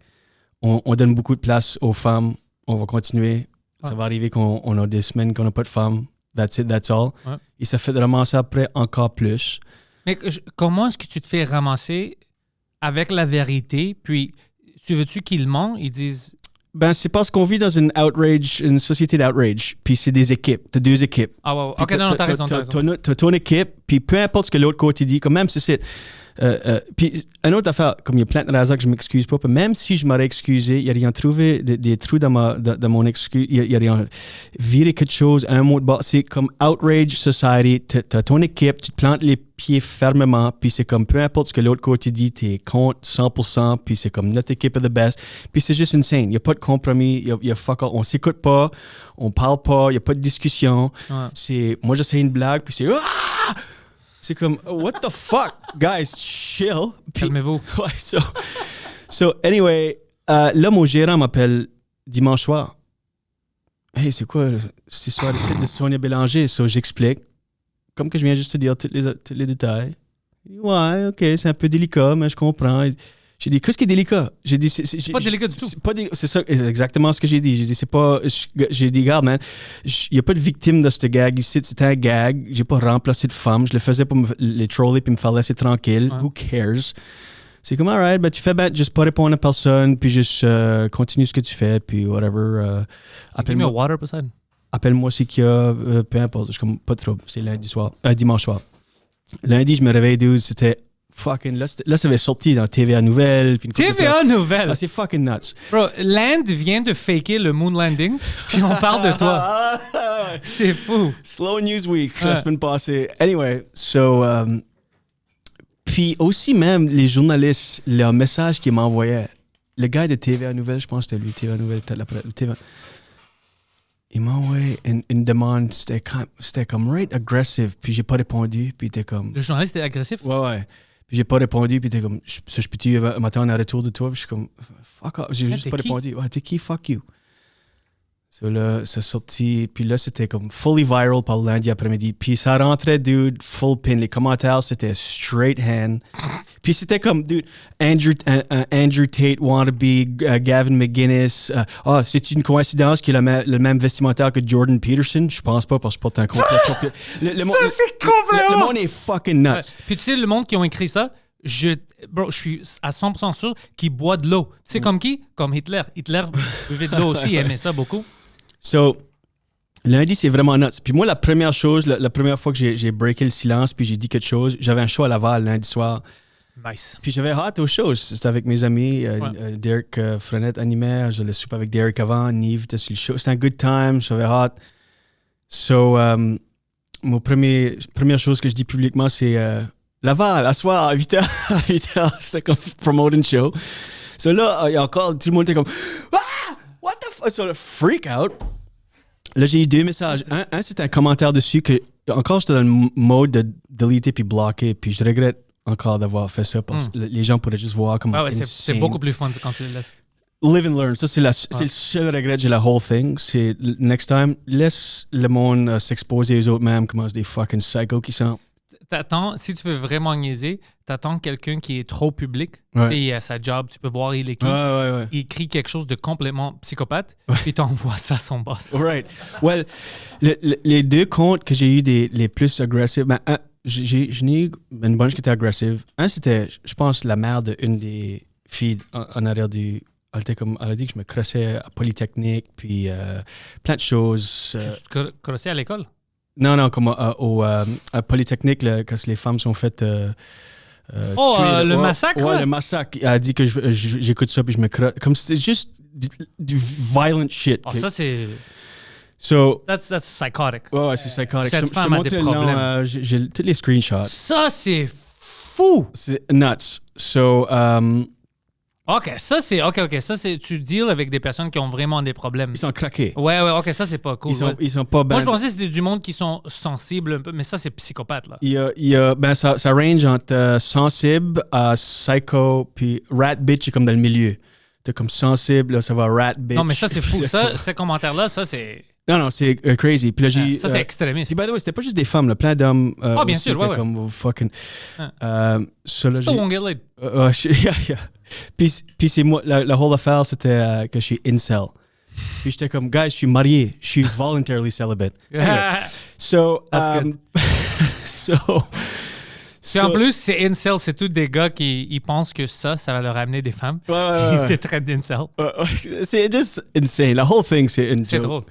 On donne beaucoup de place aux femmes. On va continuer. Ça va arriver qu'on a des semaines qu'on n'a pas de femmes. That's it, that's all. Ouais. Il s'est fait ramasser après encore plus. Mais comment est-ce que tu te fais ramasser avec la vérité? Puis, tu veux-tu qu'ils mentent? Ils disent... Ben, c'est parce qu'on vit dans une société d'outrage. Puis c'est des équipes. T'as 2 équipes. Ah ouais, ok, non, t'as raison. T'as ton équipe, puis peu importe ce que l'autre côté dit, comme même si c'est... puis, une autre affaire, comme il y a plein de raisons que je m'excuse pas, puis même si je m'aurais excusé, il n'y a rien trouvé des trous dans mon excuse, il n'y a rien viré quelque chose, un mot de bas. C'est comme outrage society, t'as ton équipe, tu te plantes les pieds fermement, puis c'est comme peu importe ce que l'autre côté dit, t'es contre 100%, puis c'est comme notre équipe est the best, puis c'est juste insane. Il n'y a pas de compromis, il y a fuck all. On s'écoute pas, on parle pas, il n'y a pas de discussion. Ouais. Moi, j'essaie une blague, puis c'est... Ah! C'est comme, what the fuck? Guys, chill. Calmez-vous. Ouais, so anyway, là, mon gérant m'appelle dimanche soir. Hey, c'est quoi cette histoire de Sonia Bélanger? So, j'explique. Comme que je viens juste te dire tous les détails. Ouais, OK, c'est un peu délicat, mais je comprends. J'ai dit, qu'est-ce qui est délicat? J'ai dit, c'est pas délicat du tout. C'est ça, exactement ce que j'ai dit. J'ai dit, c'est pas. J'ai dit, regarde, man, il n'y a pas de victime de ce gag ici. C'était un gag. J'ai pas remplacé de femme. Je le faisais pour les troller puis me faire laisser tranquille. Ouais. Who cares? C'est comme, alright, ben, tu fais bien, juste pas répondre à personne, puis juste continue ce que tu fais, puis whatever. Appelle-moi water, Poseidon. Appelle-moi si qu'il y a, peu importe. Je suis comme, pas de trouble. C'est dimanche soir. Lundi, je me réveille, dude, c'était. Fucking, là, ça avait sorti dans TVA Nouvelles. TVA Nouvelles? Ah, c'est fucking nuts. Bro, Land vient de faker le moon landing, puis on parle de toi. C'est fou. Slow News Week, la semaine passée. Anyway, so... puis aussi même, les journalistes, leur message qu'ils m'envoyaient, le gars de TVA Nouvelles, je pense que c'était lui, TVA Nouvelles, peut-être après... Il m'a envoyé une demande, c'était comme right aggressive, puis j'ai pas répondu, puis il était comme... Le journaliste était agressif? Ouais. Puis j'ai pas répondu, puis t'es comme, je peux-tu m'attendre à retour de toi? Puis je suis comme, fuck off, j'ai juste pas répondu. Ouais, t'es qui? Fuck you. So là, c'est sorti, puis là, c'était comme fully viral par lundi après-midi. Puis ça rentrait, dude, full pin. Les commentaires, c'était straight hand. Puis c'était comme, dude, Andrew Tate, wannabe, Gavin McGuinness. C'est une coïncidence qu'il a le même vestimentaire que Jordan Peterson? Je pense pas, parce que je porte un complet. C'est complètement... Le monde est fucking nuts. Ouais. Puis tu sais, le monde qui ont écrit ça, je suis à 100% sûr qu'ils boivent de l'eau. Tu sais comme qui? Comme Hitler. Hitler buvait de l'eau aussi, il aimait ça beaucoup. So, lundi, c'est vraiment nuts. Puis moi, la première fois que j'ai breaké le silence puis j'ai dit quelque chose, j'avais un show à Laval lundi soir. Nice. Puis j'avais hâte au show. C'était avec mes amis. Derek Frenette animait. Je le soupe avec Derek avant. Nive était sur le show. C'était un good time. J'avais hâte. So, mon première chose que je dis publiquement, c'est Laval, à soir, à 8h. À 8h, c'est comme promoting show. So là, il y a encore, tout le monde était comme, ah! What the fuck? So, freak out. Là, j'ai eu 2 messages. Un c'était un commentaire dessus que, encore, j'étais dans le mode de deleter puis bloquer. Puis je regrette encore d'avoir fait ça parce que les gens pourraient juste voir comment. Ah ouais, c'est beaucoup plus fun quand tu le laisses. Live and learn. Ça, c'est le seul regret que j'ai la whole thing. C'est next time, laisse le monde s'exposer aux autres mêmes, comment c'est des fucking psychos qui sont. T'attends, si tu veux vraiment niaiser, t'attends quelqu'un qui est trop public. Ouais. Et il a sa job, tu peux voir il est qui. Ouais. Il écrit quelque chose de complètement psychopathe, puis t'envoies ça à son boss. Right. Well, les 2 comptes que j'ai eu les plus agressifs, ben, je n'ai eu une bunch qui était agressive. Un, c'était, je pense, la mère d'une des filles en arrière du. Elle a dit que je me crossais à Polytechnique, puis plein de choses. Tu te crossais à l'école? Non, comme à Polytechnique, là, quand les femmes sont faites. Tuer, le massacre? Ouais, là? le massacre. Elle a dit que j'écoute ça, puis je me crosse. Comme c'était juste du violent shit. Oh, ça, c'est. So, That's psychotic. ouais, c'est psychotic. Cette Je te femme a montre des le nom, problèmes. j'ai tous les screenshots. Ça, c'est fou! C'est nuts. So, OK, ça, c'est. OK. Ça, c'est. Tu deals avec des personnes qui ont vraiment des problèmes. ils sont craqués. Ouais, OK, ça, c'est pas cool. Ouais. Ils sont pas bien. Moi, je pensais que c'était du monde qui sont sensibles un peu, mais ça, c'est psychopathe, là. Ben, ça range entre sensible à psycho, puis rat bitch, c'est comme dans le milieu. T'es comme sensible, là, ça va rat bitch. Non, mais ça, c'est fou. Ça, ces commentaires-là, ça, c'est. Non, c'est crazy. Puis là, j'ai. Ça, c'est extrémiste. Puis, by the way, c'était pas juste des femmes, là, plein d'hommes. Bien aussi, sûr, ouais. comme fucking. Ouais. Ça, là, Still won't get laid. yeah. Puis c'est moi, la whole affaire, c'était que je suis incel. Puis j'étais comme, guys, je suis marié. Je suis voluntarily celibate. Anyway, so, That's good. Puis en plus, c'est incel, c'est tous des gars qui ils pensent que ça va leur amener des femmes. Ouais. Ils te traitent d'incel. C'est just insane. La whole thing, c'est insane. C'est drôle.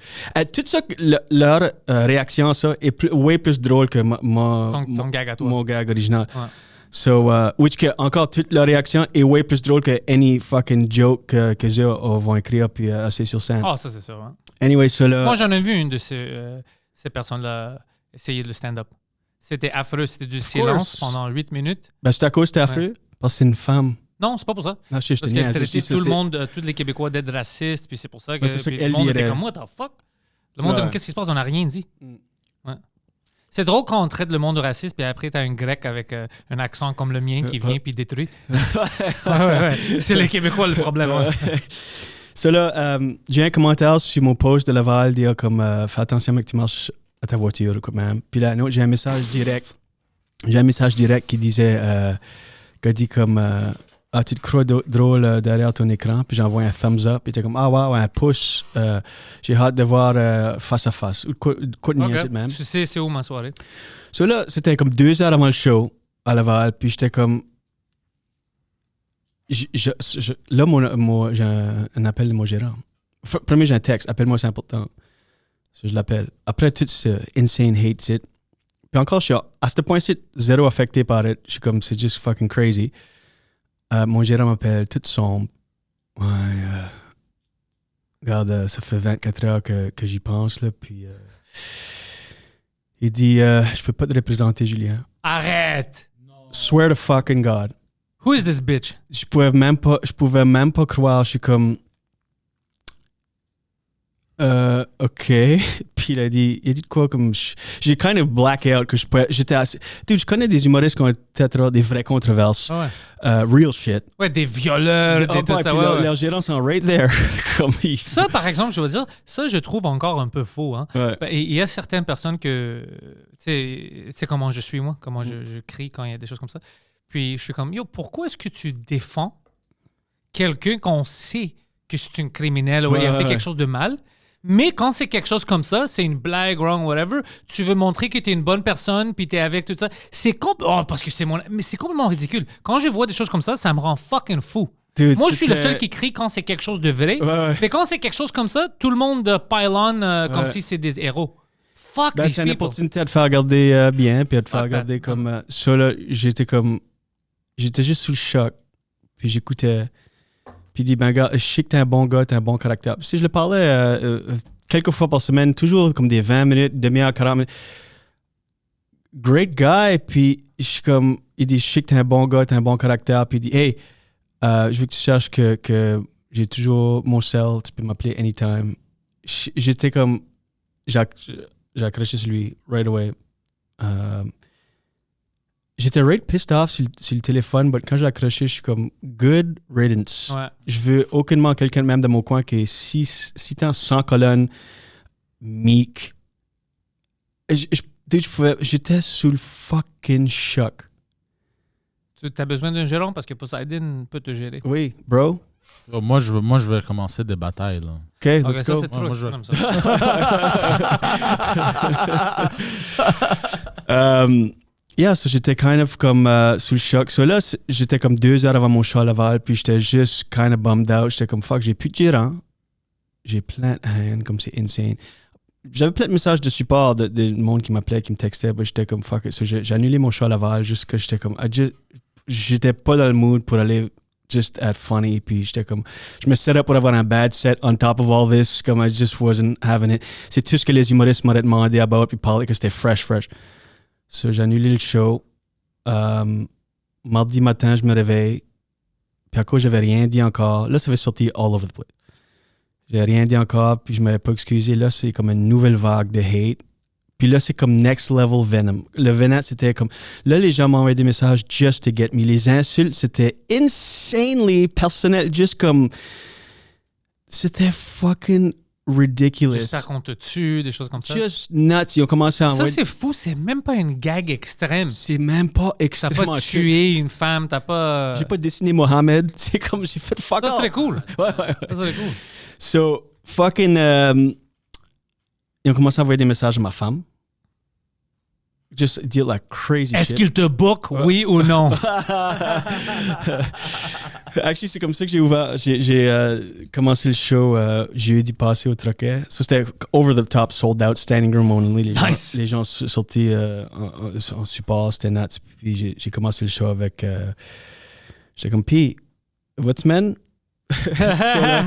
Tout ça, leur réaction à ça est way plus drôle que Ton gag à toi. mon gag original. Ouais. So, which que encore toute leur réaction est way plus drôle que any fucking joke que eux vont écrire puis c'est sur scène. Ah, ça, c'est sûr. Hein. Anyway, ça là. Moi, j'en ai vu une de ces personnes-là essayer le stand-up. C'était affreux. C'était du silence pendant 8 minutes. Ben, c'est à cause que c'était affreux. Parce que c'est une femme. Non, c'est pas pour ça. Non, je te Parce qu'elle traitait tout le monde, tous les Québécois d'être racistes, puis c'est pour ça que, c'est ça puis qu'elle le monde dirait. était comme, what the fuck? Le monde, Ouais. qu'est-ce qui se passe? On n'a rien dit. Mm. Ouais. C'est drôle quand on traite le monde de raciste, puis après, t'as un grec avec un accent comme le mien qui vient puis détruit. ouais. C'est les Québécois le problème. Ouais. Ça là, j'ai un commentaire sur mon post de Laval dire comme fais attention mec, tu marches à ta voiture quand même. Puis là, non, j'ai un message direct. J'ai un message direct qui disait qui a dit comme tu te crois drôle derrière ton écran, puis j'envoie un thumbs up, puis t'es comme ouais, un pouce. J'ai hâte de voir face à face. Ou quoi de niaiser de même. Tu sais, c'est où ma soirée? So là, c'était comme 2 heures avant le show à Laval, puis j'étais comme. Là, j'ai un appel de mon gérant. Premier, j'ai un texte, appelle-moi, c'est important. So, je l'appelle. Après tout ce insane hate shit, puis encore, je suis à ce point-ci, zéro affecté par it. Je suis comme, c'est just fucking crazy. Mon gérant m'appelle, tout sombre. Ouais, regarde, ça fait 24 heures que j'y pense, là, puis il dit, je peux pas te représenter, Julien. Arrête! Swear to fucking God. Who is this bitch? Je pouvais même pas croire. Je suis comme, ok. Puis il a dit de quoi comme j'ai kind of black out que j'étais assez. Dude, je connais des humoristes qui ont peut-être des vraies controverses, real shit. Ouais, des violeurs, des tout ça. Ouais. Leurs gérants sont right there. Comme Ça, par exemple, je veux dire, ça, je trouve encore un peu faux. Hein. Ouais. Ben, il y a certaines personnes que, c'est comment je suis, moi, comment je crie quand il y a des choses comme ça. Puis je suis comme, yo, pourquoi est-ce que tu défends quelqu'un qu'on sait que c'est une criminelle ou il a fait quelque chose de mal, mais quand c'est quelque chose comme ça, c'est une blague, wrong, whatever, tu veux montrer que tu es une bonne personne puis tu es avec tout ça. Parce que c'est mais c'est complètement ridicule. Quand je vois des choses comme ça me rend fucking fou. Dude, Moi, je suis le seul qui crie quand c'est quelque chose de vrai. Ouais. Mais quand c'est quelque chose comme ça, tout le monde pile on comme si c'est des héros. Fuck Ben, these c'est une people. opportunité de te faire regarder bien, puis de te faire Fuck regarder that. comme ça. Là, j'étais juste sous le choc. Puis j'écoutais. Puis il dit, ben gars, je sais que t'es un bon gars, t'as un bon caractère. Si je le parlais quelques fois par semaine, toujours comme des 20 minutes, demi-heure, 40 minutes. Great guy. Puis je suis comme, il dit, je sais que t'es un bon gars, t'as un bon caractère. Puis il dit, hey, je veux que tu saches que j'ai toujours mon cell, tu peux m'appeler anytime. J'étais comme, j'ai accroché sur lui right away. J'étais right pissed off sur le téléphone, mais quand j'ai accroché, je suis comme good riddance. Ouais. Je veux aucunement quelqu'un même de mon coin qui est 6 ans sans colonne, meek. J'étais sous le fucking choc. Tu as besoin d'un gérant parce que Poseidon peut te gérer. Oui, bro. Moi, je vais commencer des batailles. Là. OK, Ok, let's ça, go. c'est trop moi, je extrême, ça. Yeah, so j'étais kind of comme sous le choc. So là, j'étais comme 2 heures avant mon show à Laval, puis j'étais juste kind of bummed out. J'étais comme fuck, j'ai plus de gérant. J'ai plein de haine, comme c'est insane. J'avais plein de messages de support de monde qui m'appelait, qui me textait, mais j'étais comme fuck it. So j'ai annulé mon show à Laval juste que j'étais comme j'étais pas dans le mood pour aller just at funny, puis j'étais comme je me set up pour avoir un bad set on top of all this, comme I just wasn't having it. C'est tout ce que les humoristes m'auraient demandé about, puis parler que c'était fresh. So, j'ai annulé le show. Mardi matin, je me réveille. Puis à cause, j'avais rien dit encore. Là, ça avait sorti all over the place. J'ai rien dit encore, puis je m'avais pas excusé. Là, c'est comme une nouvelle vague de hate. Puis là, c'est comme next level Venom. Le Venom, c'était comme... Là, les gens m'envoyaient des messages just to get me. Les insultes, c'était insanely personnel. Juste comme... C'était fucking... ridiculous. J'espère qu'on te tue, des choses comme ça. Just nuts. Ils ont commencé à Ça, envoyer... c'est fou. C'est même pas une gag extrême. C'est même pas T'as extrêmement... pas tué une femme, t'as pas... J'ai pas dessiné Mohamed. C'est comme j'ai fait fuck Ça off. serait cool. Ouais. Ça serait cool. So, fucking... ils ont commencé à envoyer des messages à ma femme. Just deal like crazy Est-ce shit. qu'il te book, oui ou non? Actually, c'est comme ça que j'ai ouvert. J'ai commencé le show jeudi passé au Troquet. So, c'était over the top, sold out, standing room only. Nice. Les gens sortis en support, c'était nuts. Puis j'ai commencé le show avec... j'étais comme, puis, votre semaine? So, là,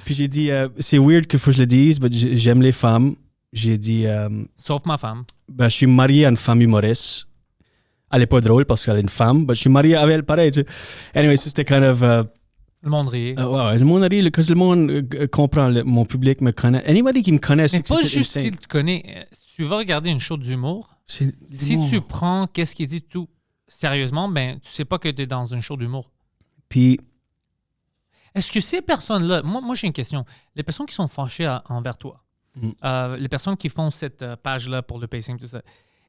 puis j'ai dit, c'est weird qu'il faut que je le dise, mais j'aime les femmes. J'ai dit... Sauf ma femme. ben, je suis marié à une femme humoriste. Elle est pas drôle parce qu'elle est une femme, mais je suis marié avec elle pareil. Tu sais. Anyway, so c'était kind of... Le monde riait. ouais, le monde rit, parce que le monde comprend, mon public me connaît. Anybody qui me connaît, Mais c'est que pas c'est juste insane. s'il te connaît. Tu vas regarder une show d'humour. Si tu prends qu'est-ce qu'il dit tout sérieusement, ben tu sais pas que tu es dans une show d'humour. Puis, Est-ce que ces personnes-là... Moi j'ai une question. Les personnes qui sont fâchées envers toi, les personnes qui font cette page-là pour le pacing, tout ça,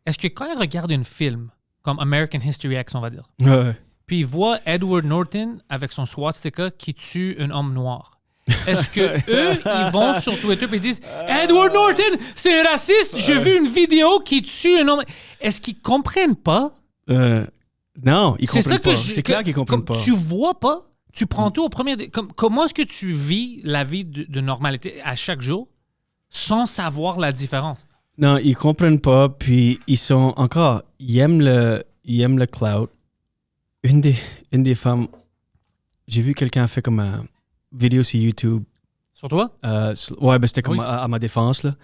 est-ce que quand elles regardent un film, comme American History X, on va dire, ouais. puis ils voient Edward Norton avec son swastika qui tue un homme noir, est-ce que eux, ils vont sur Twitter et ils disent « Edward Norton, c'est un raciste, j'ai vu une vidéo qui tue un homme... » Est-ce qu'ils comprennent pas? Non, ils C'est ça comprennent que pas. C'est clair qu'ils comprennent comme pas. Tu vois pas, tu prends tout au premier... Comment est-ce que tu vis la vie de normalité à chaque jour sans savoir la différence? Non, ils comprennent pas, puis ils sont encore... Ils aiment le clout. Une des femmes... J'ai vu quelqu'un fait comme une vidéo sur YouTube. Sur toi? Ouais, ben c'était comme Oui, à ma défense, là.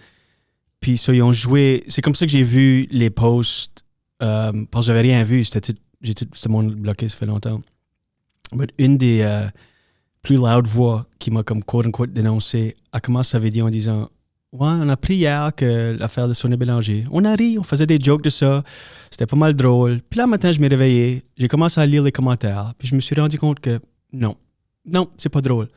Puis ça, ils ont joué... C'est comme ça que j'ai vu les posts, parce que j'avais rien vu. C'était monde bloqué, ça fait longtemps. Mais une des plus loud voix qui m'a comme quote-unquote dénoncé a commencé sa vidéo en disant « Ouais, on a appris hier que l'affaire de Sonia Bélanger. On a ri, on faisait des jokes de ça. C'était pas mal drôle. Puis là, le matin, je m'ai réveillé. J'ai commencé à lire les commentaires. Puis je me suis rendu compte que non, c'est pas drôle. »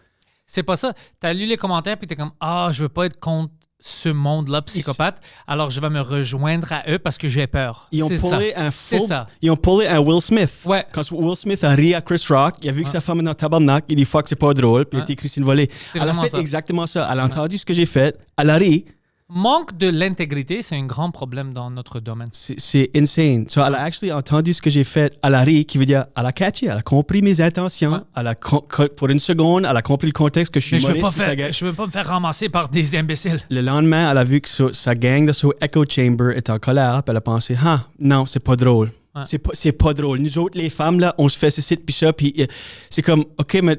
C'est pas ça. T'as lu les commentaires puis t'es comme « Ah, je veux pas être contre ce monde-là psychopathe, alors je vais me rejoindre à eux parce que j'ai peur. » Ils ont C'est ça. pullé un C'est full... ça. Ils ont pullé un Will Smith. Ouais. Quand Will Smith a ri à Chris Rock, il a vu que sa femme est dans le tabarnak, il dit fuck, c'est pas drôle, puis il a été Christine Volée. C'est Elle a vraiment fait ça. exactement ça. Elle a entendu ce que j'ai fait, elle a ri. Manque de l'intégrité, c'est un grand problème dans notre domaine. C'est insane. So, elle a actually entendu ce que j'ai fait, elle a ri, qui veut dire, elle a catché, elle a compris mes intentions, Ouais. elle a pour une seconde, elle a compris le contexte que je suis Mais je veux humoriste, pas puis ça je veux pas me faire ramasser par des imbéciles. Le lendemain, elle a vu que sa gang de son echo chamber est en colère, puis elle a pensé, non, c'est pas drôle. Ouais. C'est pas drôle. Nous autres, les femmes, là, on se fait ceci, puis ça, puis c'est comme, OK, mais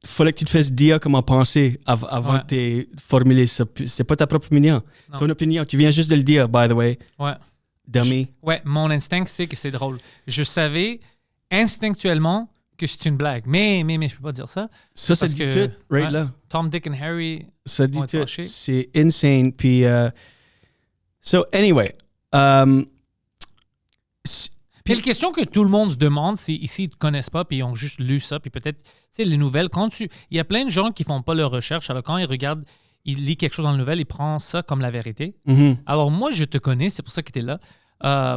fallait que tu te fasses dire comment penser avant Ouais. de formuler ça. C'est pas ta propre opinion. Non. Ton opinion, tu viens juste de le dire, by the way. Ouais. Dummy. Ouais, mon instinct, c'était que c'est drôle. Je savais instinctuellement que c'est une blague. Mais je peux pas dire ça. Ça Parce dit que, tout, right ouais, là. Tom, Dick and Harry Ça dit vont être tout. fâchés. C'est insane. Puis So, anyway. Puis la question que tout le monde se demande, c'est ici, ils ne te connaissent pas, puis ils ont juste lu ça, puis peut-être, tu sais, les nouvelles, il y a plein de gens qui font pas leurs recherches, alors quand ils regardent, ils lisent quelque chose dans la nouvelle, ils prennent ça comme la vérité. Mhm. Alors moi, je te connais, c'est pour ça que tu es là.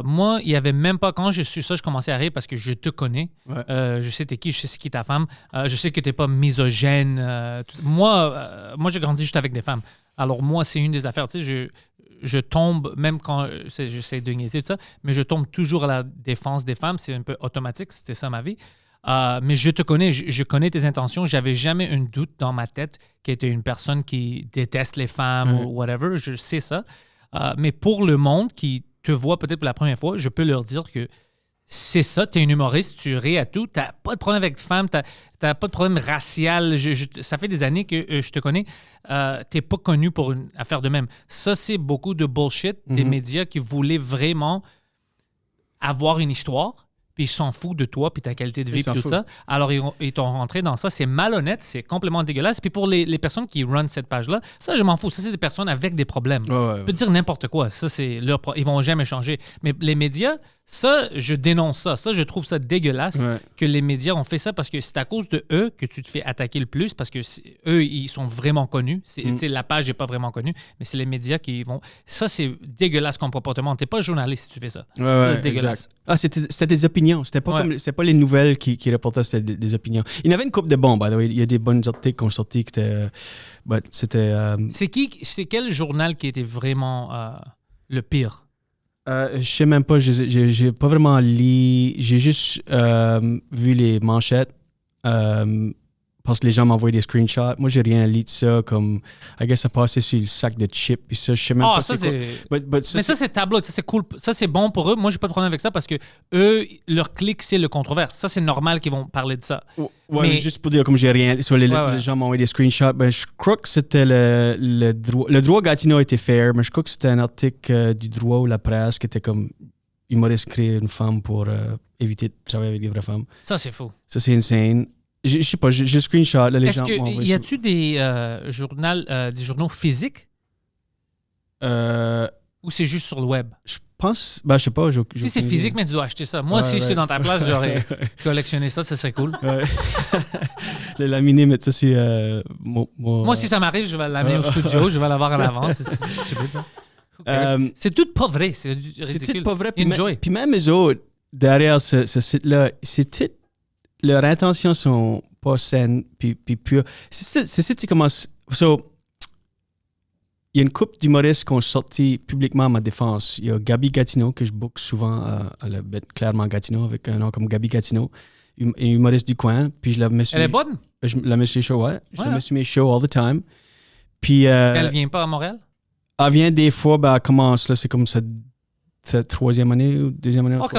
Moi, il y avait même pas, quand je suis ça, je commençais à rire parce que je te connais. Ouais. Je sais t'es qui, je sais c'est qui ta femme. Je sais que t'es pas misogène. Moi, j'ai grandi juste avec des femmes. Alors moi, c'est une des affaires, tu sais, je tombe, même quand j'essaie de niaiser tout ça, mais je tombe toujours à la défense des femmes. C'est un peu automatique, c'était ça ma vie. Mais je te connais, je connais tes intentions. J'avais jamais un doute dans ma tête que tu es une personne qui déteste les femmes ou whatever. Je sais ça. Mais pour le monde qui te voit peut-être pour la première fois, je peux leur dire que c'est ça, tu es un humoriste, tu ris à tout, tu n'as pas de problème avec les femmes, tu n'as pas de problème racial. Ça fait des années que je te connais. Tu n'es pas connu pour une affaire de même. Ça, c'est beaucoup de bullshit des médias qui voulaient vraiment avoir une histoire, puis ils s'en foutent de toi, puis ta qualité de vie, puis tout ça. Alors, ils t'ont rentré dans ça. C'est malhonnête, c'est complètement dégueulasse. Puis pour les personnes qui run cette page-là, ça, je m'en fous. Ça, c'est des personnes avec des problèmes. Je peux dire n'importe quoi. Ça, c'est ils vont jamais changer. Mais les médias, ça, je dénonce ça. Ça, je trouve ça dégueulasse que les médias ont fait ça parce que c'est à cause de eux que tu te fais attaquer le plus parce que eux, ils sont vraiment connus. Tu sais, la page n'est pas vraiment connue, mais c'est les médias qui vont... Ça, c'est dégueulasse comme comportement. Tu n'es pas journaliste si tu fais ça. C'est dégueulasse. Exact. Ah, c'était des opinions. C'était pas les nouvelles qui reportaient, c'était des opinions. Il y en avait une couple de bons, by the way. Il y a des bonnes articles qui ont sorti qui étaient... c'était... C'est quel journal qui était vraiment le pire? Je sais même pas, j'ai pas vraiment lu, j'ai juste vu les manchettes parce que les gens m'envoyaient des screenshots. Moi, j'ai rien lu de ça, comme, I guess ça passait sur le sac de chips, puis ça, je sais même pas ça, c'est quoi. Mais ça, c'est tableau, ça, c'est cool. Ça, c'est bon pour eux. Moi, j'ai pas de problème avec ça parce que eux, leur clic, c'est le controverse. Ça, c'est normal qu'ils vont parler de ça. Ouais, mais juste pour dire, comme j'ai rien, sur les gens m'ont envoyé des screenshots, ben, je crois que c'était le droit. Le droit Gatineau était fair, mais je crois que c'était un article du droit ou la presse qui était comme humoriste créer une femme pour éviter de travailler avec des vraies femmes. Ça, c'est fou. Ça, c'est insane. Je sais pas, j'ai le screenshot. Là, les gens m'ont envoyé. Y a-tu des journaux physiques? Ou c'est juste sur le web? Je pense, je sais pas. Si c'est physique, mais tu dois acheter ça. Moi, si j'étais dans ta place, j'aurais collectionné ça serait cool. Le laminé, mais ça, c'est... Moi, si ça m'arrive, je vais l'amener au studio, je vais l'avoir en avance. C'est stupide. C'est tout pas vrai. C'est ridicule. C'est tout pas vrai. Enjoy. Puis même eux autres, derrière ce site-là, leurs intentions sont pas saines puis pures. C'est ça qui commence... Il y a une couple d'humoristes qui ont sorti publiquement à ma défense. Il y a Gabi Gatineau, que je book souvent à la bête clairement Gatineau, avec un nom comme Gabi Gatineau, une humoriste du coin. Puis je la mets sur... Elle est bonne? Je la mets sur les shows, ouais. Je la mets sur mes shows all the time. Puis... Elle vient pas à Montréal? Elle vient des fois, elle commence, là, c'est comme sa troisième année ou deuxième année. OK.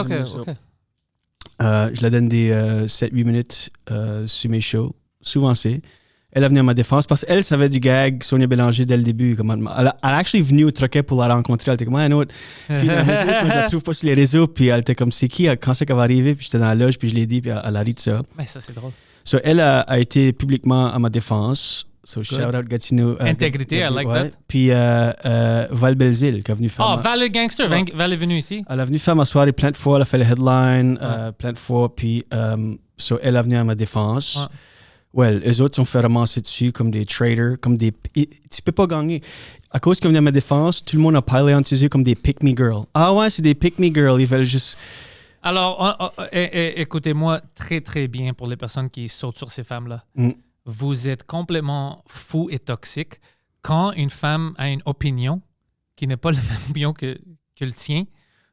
Je la donne des 7-8 minutes sur mes shows. Souvent, c'est. Elle a venu à ma défense parce qu'elle savait du gag Sonia Bélanger dès le début. Elle a actually venu au Troquet pour la rencontrer. Elle était comme, I know what, fille de business, mais je la trouve pas sur les réseaux. Puis elle était comme, c'est qui? Quand c'est qu'elle va arriver? Puis j'étais dans la loge, puis je l'ai dit, puis elle a ri de ça. Mais ça, c'est drôle. So, elle a été publiquement à ma défense. So, shout out Gatineau. Intégrité, I like that. Puis Val Belzile, qui est venue faire. Val le gangster, Val est venu ici. Elle est venue faire ma soirée plein de fois. Elle a fait le headline plein de fois. Puis, elle est venue à ma défense. Eux autres sont fait ramasser dessus comme des traders, comme des... Tu peux pas gagner. À cause qu'ils venaient à ma défense, tout le monde a pilé en dessus comme des pick-me girls. Ah ouais, c'est des pick-me girls. Ils veulent juste... Alors, écoutez-moi très, très bien pour les personnes qui sautent sur ces femmes-là. Vous êtes complètement fou et toxique. Quand une femme a une opinion qui n'est pas la même opinion que le tien,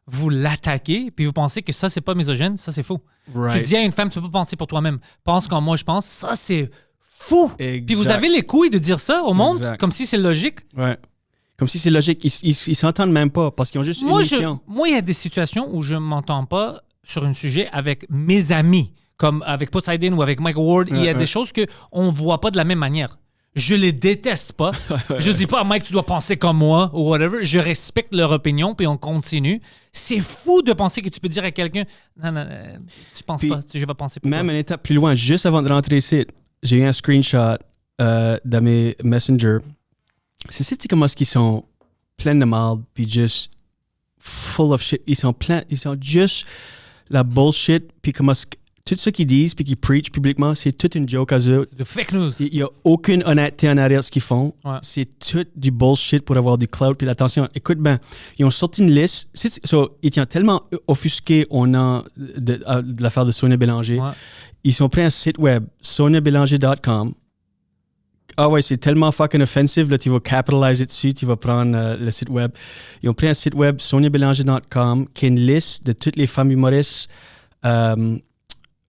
vous l'attaquez, puis vous pensez que ça, c'est pas misogène, ça, c'est fou. Right. Tu dis à une femme, tu peux pas penser pour toi-même. Pense comme moi, je pense. Ça, c'est fou. Exact. Puis vous avez les couilles de dire ça au monde, comme si c'est logique. Ouais. Comme si c'est logique. Ils s'entendent même pas parce qu'ils ont juste une mission. Moi, il y a des situations où je m'entends pas sur un sujet avec mes amis, comme avec Poseidon ou avec Mike Ward. Il y a des choses qu'on voit pas de la même manière. Je les déteste pas. Je dis pas à Mike, tu dois penser comme moi ou whatever. Je respecte leur opinion, puis on continue. C'est fou de penser que tu peux dire à quelqu'un, non, tu penses puis, pas, je vais penser pour même toi. Une étape plus loin, juste avant de rentrer ici, j'ai eu un screenshot dans mes Messenger. C'est comment est-ce qu'ils sont pleins de marde, puis juste full of shit. Ils sont juste la bullshit, puis comment tout ce qu'ils disent, puis qu'ils preach publiquement, c'est toute une joke à eux. C'est de fake news. Il n'y a aucune honnêteté en arrière de ce qu'ils font. Ouais. C'est tout du bullshit pour avoir du clout puis l'attention. Écoute, ben, ils ont sorti une liste. Ils tiennent tellement offusqué au nom de l'affaire de Sonia Bélanger. Ouais. Ils sont pris un site web, soniabélanger.com. Ah ouais, c'est tellement fucking offensive. Là, tu vas capitaliser dessus, tu vas prendre le site web. Ils ont pris un site web, soniabélanger.com, qui est une liste de toutes les femmes humoristes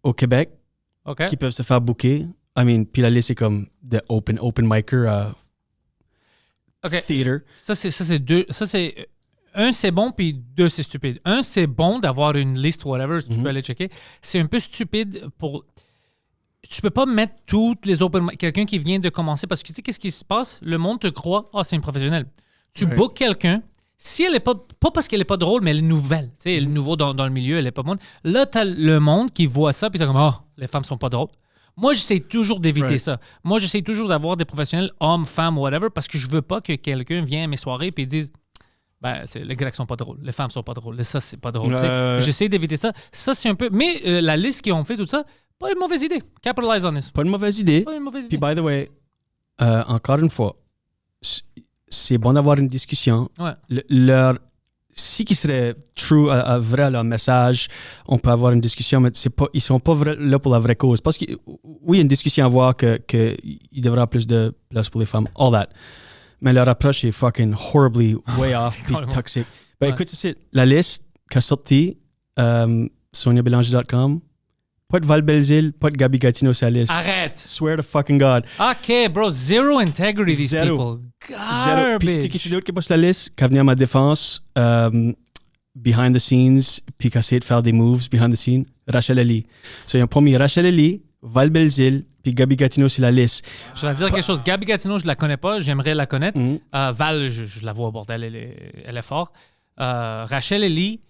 au Québec OK. qui peuvent se faire booker. Puis la liste est comme the open micer OK. theater. Ça, c'est deux. Ça, c'est. Un, c'est bon, puis deux, c'est stupide. Un, c'est bon d'avoir une liste, whatever, tu peux aller checker. C'est un peu stupide pour. Tu peux pas mettre toutes les open. Quelqu'un qui vient de commencer, parce que tu sais, qu'est-ce qui se passe? Le monde te croit, c'est une professionnelle. Tu Ouais. bookes quelqu'un. Si elle est pas parce qu'elle est pas drôle, mais elle est nouvelle. Tu sais, elle est nouveau dans le milieu, elle est pas bonne. Là, t'as le monde qui voit ça, puis c'est comme, les femmes sont pas drôles. Moi, j'essaie toujours d'éviter Right. ça. Moi, j'essaie toujours d'avoir des professionnels, hommes, femmes, whatever, parce que je veux pas que quelqu'un vienne à mes soirées et dise, les Grecs sont pas drôles, les femmes sont pas drôles, ça, c'est pas drôle. Tu sais. J'essaie d'éviter ça. Ça, c'est un peu. Mais la liste qu'ils ont fait, tout ça, pas une mauvaise idée. Capitalize on this. Pas une mauvaise idée. Pas une mauvaise Puis, idée. by the way, encore une fois, c'est bon d'avoir une discussion. Ouais. Si qui serait true, vrai à leur message, on peut avoir une discussion, mais ils sont pas là pour la vraie cause. Parce que, oui, il y a une discussion à voir qu'il devrait y avoir plus de place pour les femmes, all that. Mais leur approche est fucking horribly way off, puis complètement- toxique. Ben Ouais. écoute, c'est la liste qu'a sorti soniabélanger.com. Pas de Val Belzile, pas de Gabi Gatineau sur la liste. Arrête. Swear to fucking God. OK, bro. Zero integrity, these Zéro. people. Zéro. Puis Garbage. qui c'est d'autre qui est pas sur la liste, qui a venu à ma défense, behind the scenes, puis qui a essayé de faire des moves behind the scenes, Rachel Ali. So, ils ont pas mis Rachel Ali, Val Belzile, puis Gabi Gatineau sur la liste. Je vais dire quelque chose. Gabi Gatineau, je la connais pas. J'aimerais la connaître. Mhm. Val, je la vois au bordel. Elle est forte. Rachel Ellie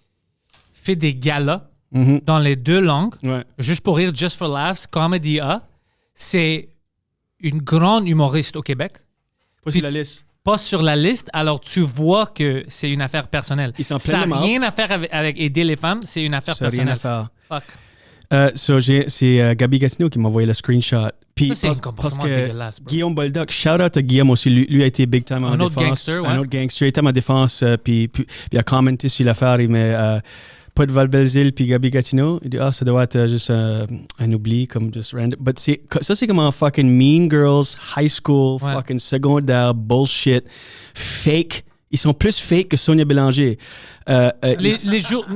fait des galas Mhm. dans les deux langues. Ouais. Juste pour rire, Just for Laughs, Comedy A. C'est une grande humoriste au Québec. Pas Puis sur la liste. Pas sur la liste, alors tu vois que c'est une affaire personnelle. Ils sont Ça pleins de n'a marde. rien à faire avec aider les femmes, c'est une affaire Ça n'a rien personnelle. à faire. Fuck. C'est Gabi Gatineau qui m'a envoyé le screenshot. Puis Ça, c'est un parce comportement que dégueulasse, bro. Guillaume Boldoc, shout out à Guillaume aussi. Lui a été big time en Un autre défense. gangster, ouais. Un autre gangster. Il était à ma défense, puis il a commenté sur l'affaire. Il met pas de Val Belzile puis Gabi Gatineau. Il dit, ça doit être juste un oubli, comme just random. But ça, c'est comme un fucking Mean Girls, high school, Ouais. fucking secondaire, bullshit, fake. Ils sont plus fake que Sonia Bélanger.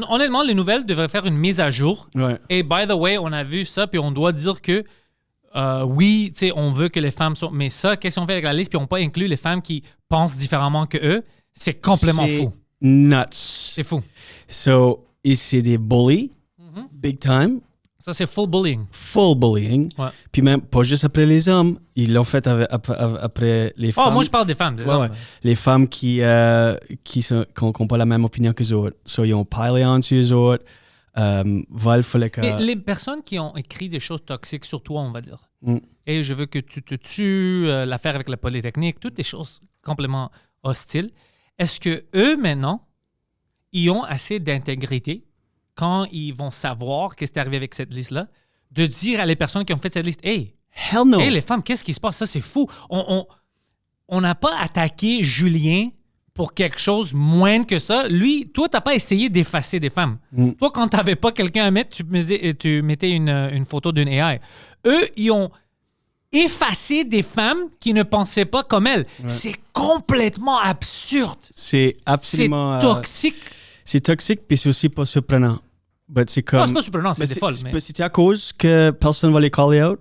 Honnêtement, les nouvelles devraient faire une mise à jour. Ouais. Et by the way, on a vu ça, puis on doit dire que oui, tu sais, on veut que les femmes sont. Mais ça, qu'est-ce qu'on fait avec la liste, puis on n'a pas inclus les femmes qui pensent différemment que eux, c'est complètement C'est fou. Nuts. C'est fou. So, et c'est des bullies, Mm-hmm. big time, Ça, c'est full bullying. full bullying. Ouais. Puis même, pas juste après les hommes, ils l'ont fait après les femmes. Oh, moi, je parle des femmes. des Ouais, hommes. ouais. Les femmes qui n'ont pas la même opinion que les autres. So, ils ont parlé en dessus les autres. Val fallait que... Mais les personnes qui ont écrit des choses toxiques sur toi, on va dire. Mm. Et je veux que tu te tues, l'affaire avec la Polytechnique, toutes des choses complètement hostiles. Est-ce que eux, maintenant, ils ont assez d'intégrité quand ils vont savoir qu'est-ce qui est arrivé avec cette liste-là, de dire à les personnes qui ont fait cette liste, hey, Hell no! les femmes, qu'est-ce qui se passe? Ça, c'est fou. On n'a pas attaqué Julien pour quelque chose moins que ça. Lui, toi, tu n'as pas essayé d'effacer des femmes. Mm. Toi, quand tu n'avais pas quelqu'un à mettre, tu mettais une photo d'une AI. Eux, ils ont effacé des femmes qui ne pensaient pas comme elles. C'est complètement absurde. C'est C'est absolument... toxique. c'est toxique, puis c'est aussi pas surprenant. But c'est comme... Non, c'est pas surprenant, c'est Mais des folles. Mais... C'est à cause que personne va les caller out,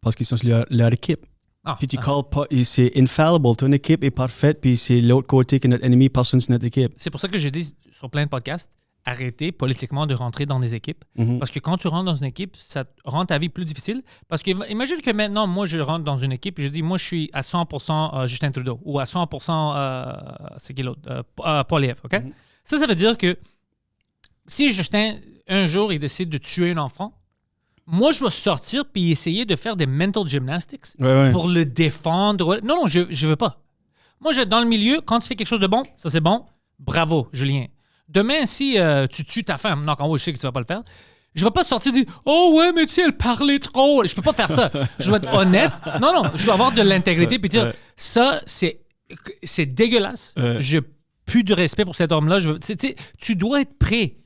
parce qu'ils sont sur leur équipe. Ah, Puis tu calls pas, et c'est infallible. Ton équipe est parfaite, puis c'est l'autre côté que notre ennemi, personne sur notre équipe. C'est pour ça que je dis sur plein de podcasts, arrêtez politiquement de rentrer dans des équipes. Mhm. Parce que quand tu rentres dans une équipe, ça rend ta vie plus difficile. Parce que imagine que maintenant, moi, je rentre dans une équipe et je dis, moi, je suis à 100% Justin Trudeau ou à 100% c'est qui l'autre? Poilievre, OK? Ça veut dire que si Justin, un jour, il décide de tuer un enfant, moi, je dois sortir puis essayer de faire des mental gymnastics Ouais. pour le défendre. Non, je veux pas. Moi, dans le milieu, quand tu fais quelque chose de bon, ça c'est bon. Bravo, Julien. Demain, si tu tues ta femme, non, quand je sais que tu vas pas le faire, je vais pas sortir et dire « Oh ouais, mais tu sais, elle parlait trop. » Je peux pas faire ça. Je dois être honnête. Non, je dois avoir de l'intégrité puis dire « Ça, c'est dégueulasse. J'ai plus de respect pour cet homme-là. Tu dois être prêt.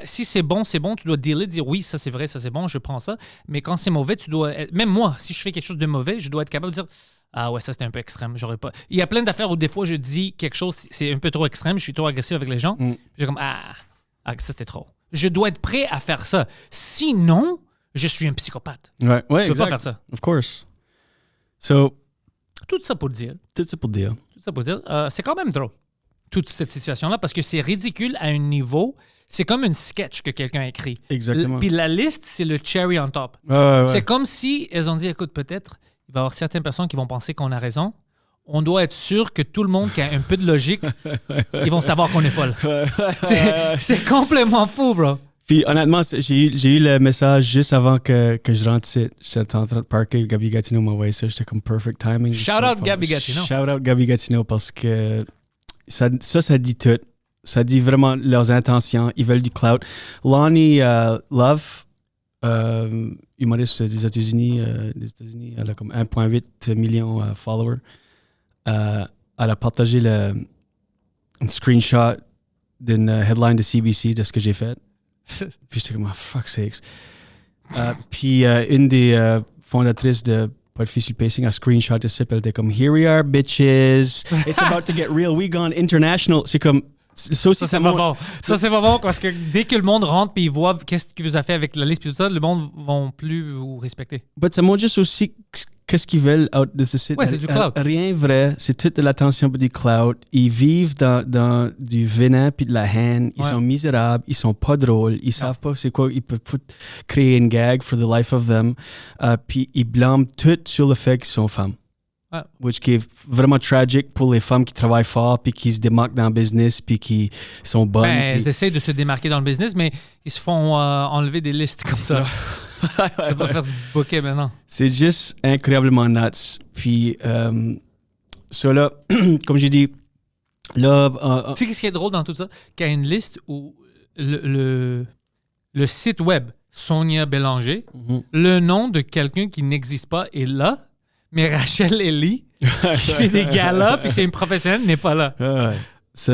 Si c'est bon, tu dois dealer, dire oui, ça c'est vrai, ça c'est bon, je prends ça. Mais quand c'est mauvais, tu dois. Même moi, si je fais quelque chose de mauvais, je dois être capable de dire ah ouais, ça c'était un peu extrême, j'aurais pas. Il y a plein d'affaires où des fois je dis quelque chose, c'est un peu trop extrême, je suis trop agressif avec les gens. J'ai comme ça c'était trop. Je dois être prêt à faire ça. Sinon, je suis un psychopathe. Ouais, Je peux pas faire ça. Of course. So, Tout ça pour dire. C'est quand même drôle. Toute cette situation-là, parce que c'est ridicule à un niveau. C'est comme une sketch que quelqu'un a écrit. Exactement. Puis la liste, c'est le cherry on top. Ouais. C'est comme si elles ont dit, écoute, peut-être, il va y avoir certaines personnes qui vont penser qu'on a raison. On doit être sûr que tout le monde qui a un peu de logique, ils vont savoir qu'on est folle. C'est complètement fou, bro. Puis honnêtement, j'ai eu le message juste avant que je rentre ici. J'étais en train de parker, Gabi Gatineau m'a envoyé ça. J'étais comme perfect timing. Shout out Gabi Gatineau. Shout out Gabi Gatineau parce que ça dit tout. Ça dit vraiment leurs intentions. Ils veulent du clout. Lonnie Love, humoriste des États-Unis, elle a comme 1,8 million de followers. Elle a partagé un screenshot d'une headline de CBC de ce que j'ai fait. Puis j'étais comme, oh, fuck sakes. Puis une des fondatrices de Podfiscal Pacing a screenshot de ça. Elle était comme, here we are, bitches. It's about to get real. We gone international. C'est comme, ça aussi, c'est pas bon. Ça, c'est pas bon parce que dès que le monde rentre et ils voient qu'est-ce qu'il vous a fait avec la liste et tout ça, le monde ne va plus vous respecter. Mais ça montre juste aussi qu'est-ce qu'ils veulent out de ce site. Ouais, c'est du cloud. Rien vrai. C'est toute de l'attention pour du cloud. Ils vivent dans du venin puis de la haine. Ils sont misérables. Ils sont pas drôles. Ils savent pas c'est quoi. Ils peuvent créer une gag for the life of them. Puis ils blâment tout sur le fait qu'ils sont femmes. Which qui est vraiment tragique pour les femmes qui travaillent fort puis qui se démarquent dans le business puis qui sont bonnes. Elles essayent de se démarquer dans le business, mais ils se font enlever des listes comme ça. Ils vont faire du bouquet maintenant. C'est juste incroyablement nuts. Puis, ça là, comme j'ai dit, là... tu sais ce qui est drôle dans tout ça? Qu'il y a une liste où le site web Sonia Bélanger, le nom de quelqu'un qui n'existe pas est là, mais Rachel Ellie, qui fait des galas, puis c'est une professionnelle, n'est pas là.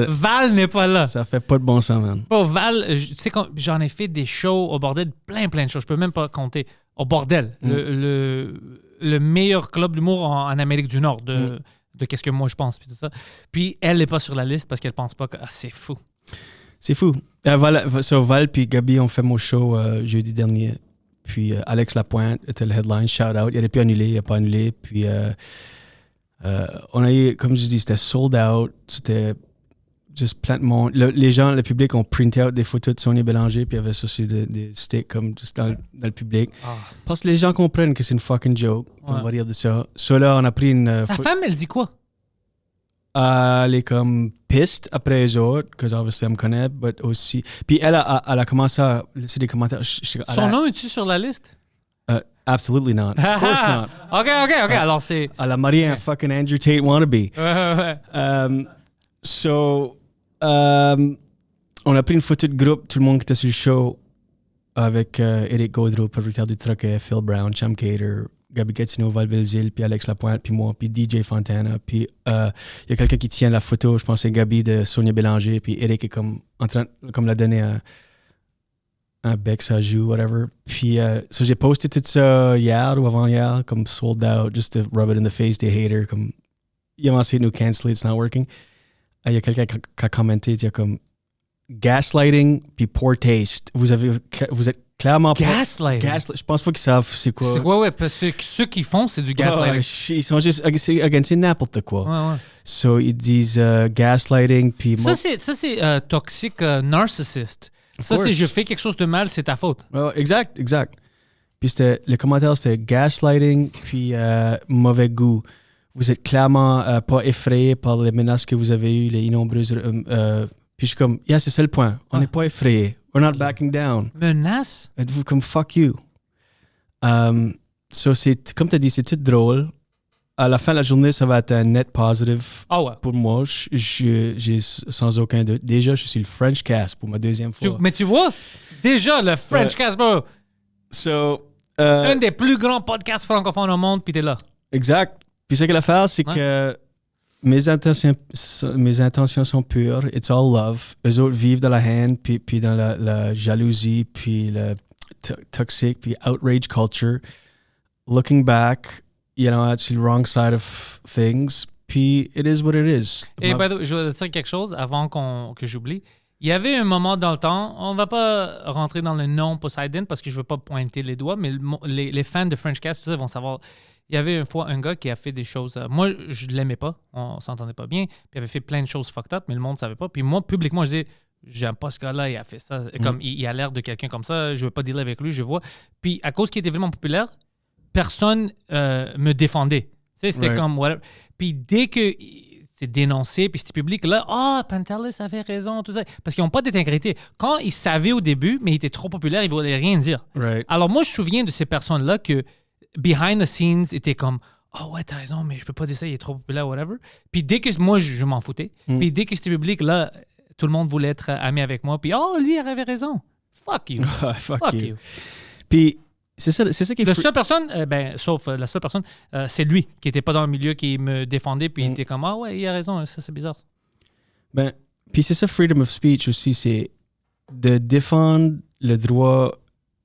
Val n'est pas là. Ça fait pas de bon sens, man. Oh, Val, tu sais, j'en ai fait des shows au bordel, plein de choses. Je peux même pas compter. Au bordel, le meilleur club d'humour en Amérique du Nord, de qu'est-ce que moi je pense, puis tout ça. Puis elle n'est pas sur la liste parce qu'elle pense pas que c'est fou. C'est fou. Val puis Gabi ont fait mon show jeudi dernier. Puis Alex Lapointe était le headline, shout out. Il aurait pu annuler, il n'a pas annulé. Puis on a eu, comme je dis, c'était sold out. C'était juste plein de monde. Les gens, le public ont printé out des photos de Sonia Bélanger, puis il y avait ça sur des sticks comme juste dans le public. Parce que les gens comprennent que c'est une fucking joke. On va rire de ça. Ça là, on a pris une. Ta femme, elle dit quoi? Elle est comme piste après les autres, parce qu'obviously elle me connaît, mais aussi. Puis elle a commencé à laisser des commentaires. Son nom est-tu sur la liste? Absolutely not. Of course not. OK. Alors c'est. Elle a marié un fucking Andrew Tate wannabe. On a pris une photo de groupe, tout le monde qui était sur le show, avec Eric Gaudreau, propriétaire du Troquet, Phil Brown, Cham Cater, Gabi Gatineau, Val Belzile, puis Alex Lapointe, puis moi, puis DJ Fontana. Puis il y a quelqu'un qui tient la photo, je pense que c'est Gabi de Sonia Bélanger, puis Eric est comme en train de la donner un bec, ça joue, whatever. Puis j'ai posté tout ça hier ou avant-hier, comme sold out, just to rub it in the face des haters, comme ils ont essayé de nous canceler, it's not working. Il y a quelqu'un qui a commenté, il y a comme gaslighting puis poor taste. Vous êtes clairement gaslighting. Je pense pas qu'ils savent c'est quoi. C'est quoi, ouais, parce que ceux qui font, c'est du gaslighting. Ils sont juste c'est n'importe quoi. Ouais. So ils disent gaslighting puis ça c'est toxique narcissiste. Ça c'est je fais quelque chose de mal, c'est ta faute. Exact. Puis le commentaire c'était gaslighting puis mauvais goût. Vous êtes clairement pas effrayé par les menaces que vous avez eues, les innombreuses. Puis je suis comme, c'est ça le point. On n'est pas effrayé. We're not backing down. Menace? Êtes-vous comme fuck you? So c'est, comme tu as dit, c'est tout drôle. à la fin de la journée, ça va être un net positive Ah ouais. pour moi. J'ai sans aucun doute. Déjà, je suis le French Cast pour ma deuxième fois. Mais tu vois, déjà, le French Cast, bro, So, un des plus grands podcasts francophones au monde, puis t'es là. exact. Puis ce que l'affaire, c'est Ouais. que mes intentions sont pures. It's all love. Eux autres vivent dans la haine, puis dans la jalousie, puis le toxic, puis outrage culture. Looking back, it's the wrong side of things. Puis it is what it is. Et by the way, je vais dire quelque chose avant que j'oublie. Il y avait un moment dans le temps, on va pas rentrer dans le nom Poseidon parce que je veux pas pointer les doigts, mais les fans de French Cast, tout ça, vont savoir. Il y avait une fois un gars qui a fait des choses. Moi, je l'aimais pas, on s'entendait pas bien, puis il avait fait plein de choses fucked up, mais le monde savait pas. Puis moi, publiquement, je disais, j'aime pas ce gars-là, il a fait ça. Comme il a l'air de quelqu'un comme ça, je veux pas dealer avec lui, je vois. Puis à cause qu'il était vraiment populaire, personne me défendait. Tu sais, c'était Ouais. comme whatever. Puis dès que c'est dénoncé, puis c'était public, là, Pantelis avait raison, tout ça. Parce qu'ils n'ont pas d'intégrité. Quand ils savaient au début, mais il était trop populaire, ils ne voulaient rien dire. Right. Alors moi, je me souviens de ces personnes-là que behind the scenes étaient comme ouais, t'as raison, mais je peux pas dire ça, il est trop populaire, whatever. Puis dès que moi, je m'en foutais. Puis dès que c'était public, là, tout le monde voulait être ami avec moi. Puis lui, il avait raison. Fuck you. Fuck you. Puis c'est ça qui est La seule personne, sauf la seule personne, c'est lui qui était pas dans le milieu, qui me défendait, puis il était comme ouais, il a raison, ça c'est bizarre. Ben, puis c'est ça, freedom of speech aussi, c'est de défendre le droit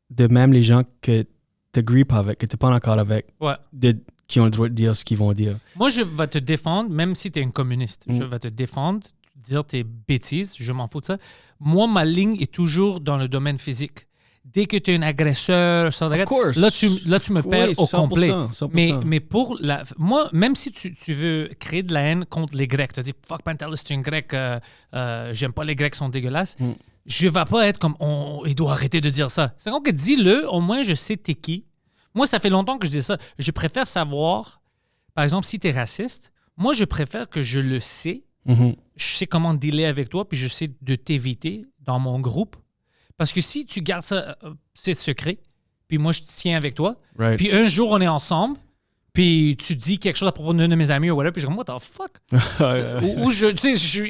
de même les gens que t'agrees pas avec, que t'es pas d'accord avec, Ouais. qui ont le droit de dire ce qu'ils vont dire. Moi, je vais te défendre, même si tu es un communiste. Je vais te défendre, dire tes bêtises, je m'en fous de ça. Moi, ma ligne est toujours dans le domaine physique. Dès que tu es un agresseur, là, tu me perds au 100%, complet. 100%. Mais pour moi, même si tu veux créer de la haine contre les Grecs, tu dis fuck Pantelis, c'est un Grec, j'aime pas les Grecs, sont dégueulasses. Je vais pas être comme il doit arrêter de dire ça. C'est donc dis-le, au moins je sais t'es qui. Moi, ça fait longtemps que je dis ça. Je préfère savoir, par exemple, si tu es raciste, moi je préfère que je le sais. Je sais comment dealer avec toi, puis je sais de t'éviter dans mon groupe. Parce que si tu gardes ça, c'est secret, puis moi, je tiens avec toi, Right. puis un jour, on est ensemble, puis tu dis quelque chose à propos d'un de mes amis ou whatever, puis je suis comme, what the fuck? Ou je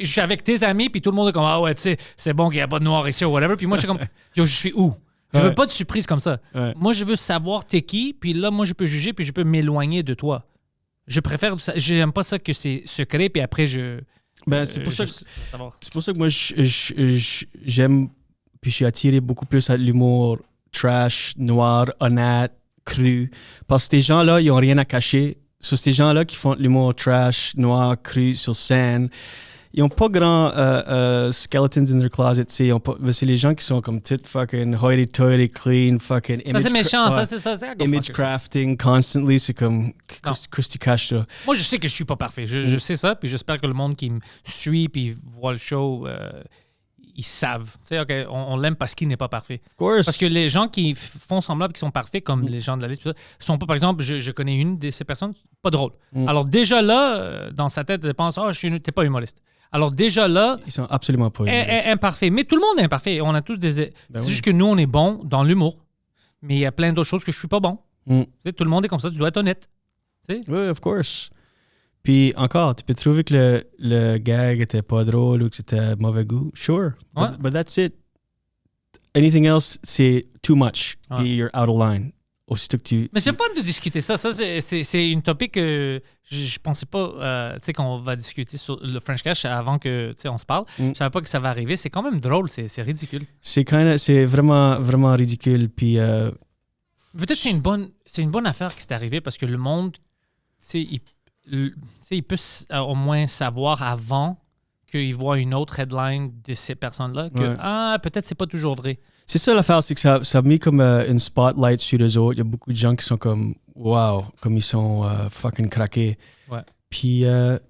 suis avec tes amis, puis tout le monde est comme, ah ouais, tu sais, c'est bon qu'il n'y a pas de noir ici ou whatever, puis moi, je suis comme, yo, je suis où? Je veux pas de surprise comme ça. Ouais. Moi, je veux savoir t'es qui, puis là, moi, je peux juger, puis je peux m'éloigner de toi. Je préfère, j'aime pas ça que c'est secret, puis après, C'est pour ça que savoir. c'est pour ça que moi j'aime, puis je suis attiré beaucoup plus à l'humour trash, noir, honnête, cru. Parce que ces gens-là, ils n'ont rien à cacher. Sur ces gens-là qui font de l'humour trash, noir, cru sur scène, ils n'ont pas grand skeletons in their closet. C'est les gens qui sont comme tout fucking hoity-toity, clean, fucking Ça, c'est méchant, ouais, c'est image crafting constantly. C'est comme Non. Christy Castro. Moi, je sais que je suis pas parfait. Je sais ça, puis j'espère que le monde qui me suit puis voit le show, ils savent. Tu sais, OK, on l'aime parce qu'il n'est pas parfait. Of course. Parce que les gens qui font semblant qu'ils sont parfaits, comme les gens de la liste, sont pas, par exemple, je connais une de ces personnes, pas drôle. Alors déjà là, dans sa tête, elle pense, t'es pas humoriste. Alors déjà là, Ils sont absolument pas humoristes. imparfait. Mais tout le monde est imparfait. On a tous des... c'est juste que nous, on est bon dans l'humour. Mais il y a plein d'autres choses que je suis pas bon. Tu sais, tout le monde est comme ça, tu dois être honnête. Tu sais? Oui, of course. Puis encore, tu peux trouver que le gag était pas drôle ou que c'était mauvais goût. Sure. Ouais. But that's it. Anything else, c'est too much. Ouais. Et you're out of line. Aussitôt que tu... Mais c'est fun de discuter ça. Ça, c'est une topic que je pensais pas tu sais, qu'on va discuter sur le French Cash avant que tu sais, on se parle. Je savais pas que ça va arriver. C'est quand même drôle. C'est ridicule. C'est vraiment, vraiment ridicule. Puis... Peut-être c'est une bonne affaire qui s'est arrivée parce que le monde, tu sais, il peut au moins savoir avant qu'il voit une autre headline de ces personnes-là que peut-être c'est pas toujours vrai. C'est ça l'affaire, c'est que ça a mis comme une spotlight sur eux autres. Il y a beaucoup de gens qui sont comme, wow, comme ils sont fucking craqués. Ouais. Puis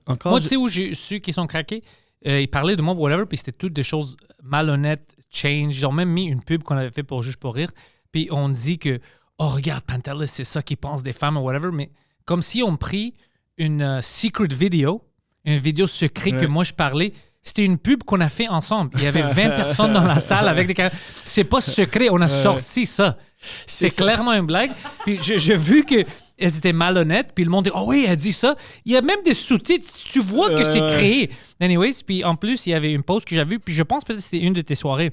encore... Moi, tu sais où j'ai su qu'ils sont craqués? Ils parlaient de moi, whatever, puis c'était toutes des choses malhonnêtes, change. Ils ont même mis une pub qu'on avait fait pour Juste pour rire. Puis on dit que, oh, regarde, Pantelis, c'est ça qu'ils pensent des femmes ou whatever. Mais comme si on pris une secret vidéo, une vidéo secrète que moi je parlais. C'était une pub qu'on a fait ensemble. Il y avait 20 personnes dans la salle avec des caméras. C'est pas secret, on a sorti ça. C'est clairement une blague. Puis j'ai vu que elles étaient malhonnêtes, puis le monde dit « Oh oui, elle dit ça ». Il y a même des sous-titres, tu vois que c'est créé. Anyways, puis en plus, il y avait une pause que j'avais vue, puis je pense peut-être que c'était une de tes soirées.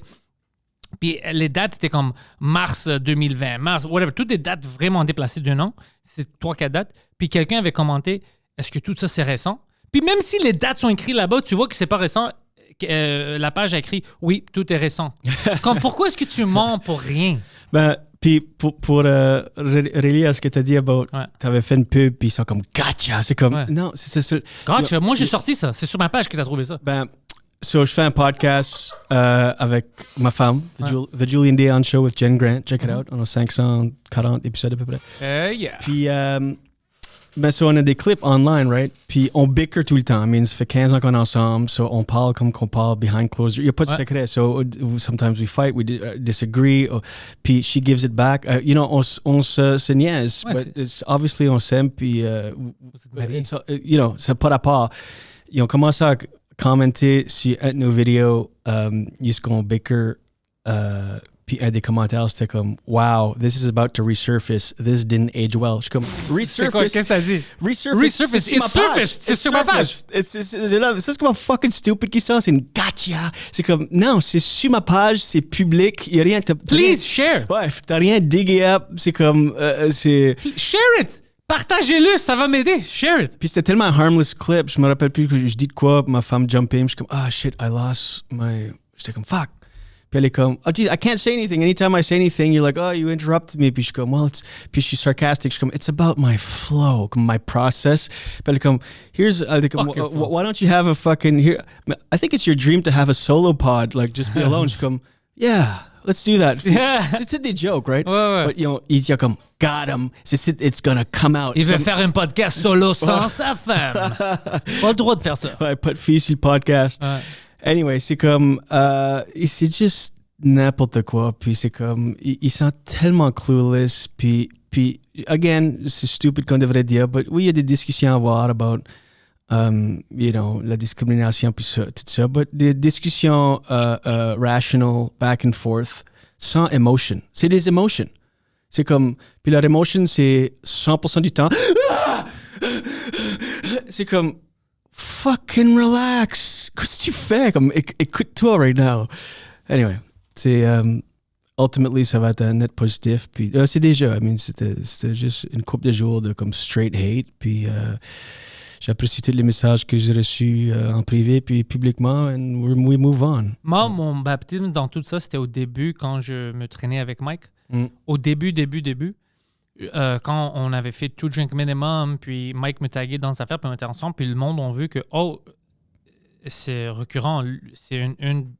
Puis les dates étaient comme mars 2020, mars, whatever. Toutes des dates vraiment déplacées d'un an. C'est 3-4 dates. Puis quelqu'un avait commenté « Est-ce que tout ça, c'est récent ?» Puis même si les dates sont écrites là-bas, tu vois que c'est pas récent. La page a écrit « Oui, tout est récent ». Comme pourquoi est-ce que tu mens pour rien? Ben, puis pour relier à ce que tu as dit about, tu avais fait une pub, puis ils sont comme gotcha. C'est comme, non, c'est ça. Gotcha, moi j'ai sorti ça. C'est sur ma page que tu as trouvé ça. Ben, je fais un podcast avec ma femme, The Julian Dion Show with Jen Grant. Check it out. On a 540 épisodes à peu près. Yeah. Puis, ben, on a des clips online, right? Puis on bicker tout le temps. I mean, ça fait 15 ans qu'on est ensemble, so on parle comme qu'on parle behind closed doors. Il n'y a pas de secret. So sometimes we fight, we disagree. Puis she gives it back. You know, on se niaise. But it's, obviously, on s'aime. Puis, you know, c'est pas rapport. Ils ont commencé à commenter sur nos vidéos jusqu'on bicker. Puis un des commentaires, c'était comme « Wow, this is about to resurface. This didn't age well. » Je suis comme « Resurface? » C'est quoi? Qu'est-ce que t'as dit? Resurface, c'est sur ma page. C'est sur ma page. C'est comme fucking stupid qui ça. C'est une gotcha. C'est comme « Non, c'est sur ma page. C'est public. Il n'y a rien... » Please, share. Ouais, t'as rien diggé up. C'est comme... Share it. Partagez-le, ça va m'aider. Share it. Puis c'était tellement un harmless clip. Je me rappelle plus que je dis de quoi. Ma femme jump in. Je suis comme « Ah, shit, I lost my... » J'étais comme « Fuck. » Puis elle est comme, oh geez, I can't say anything. Anytime I say anything, you're like, oh, you interrupted me. Puis je suis comme, well, puis je suis sarcastic. Je suis comme, it's about my flow, my process. Puis elle est comme, why don't you have a fucking, I think it's your dream to have a solo pod, like just be alone. Je suis comme, yeah, let's do that. C'est des jokes, right? Ouais. But, you know, il dit comme, got him. It's gonna come out. Il veut faire un podcast solo sans sa femme. Pas le droit de faire ça. Ouais, pas de fille sur le podcast. Anyway, c'est comme, c'est juste n'importe quoi. Puis c'est comme, ils sont tellement clueless. Puis again, c'est stupide qu'on devrait dire, mais oui, il y a des discussions à avoir about, you know, la discrimination, puis ça, tout ça. Mais des discussions rational, back and forth, sans emotion. C'est des emotions. C'est comme, puis leur emotion, c'est 100% du temps. C'est comme, fucking relax. Qu'est-ce que tu fais? Comme, écoute-toi right now. Anyway, c'est ultimately, ça va être un net positif. Puis c'est déjà, I mean, c'était juste une couple de jours de comme straight hate. Puis j'apprécie tous les messages que j'ai reçus en privé puis publiquement, and we move on. Moi, mon baptême dans tout ça, c'était au début quand je me traînais avec Mike. Au début. Quand on avait fait Two Drink Minimum, puis Mike me taguait dans ses affaires, puis on était ensemble, puis le monde a vu que, oh, c'est récurrent, c'est une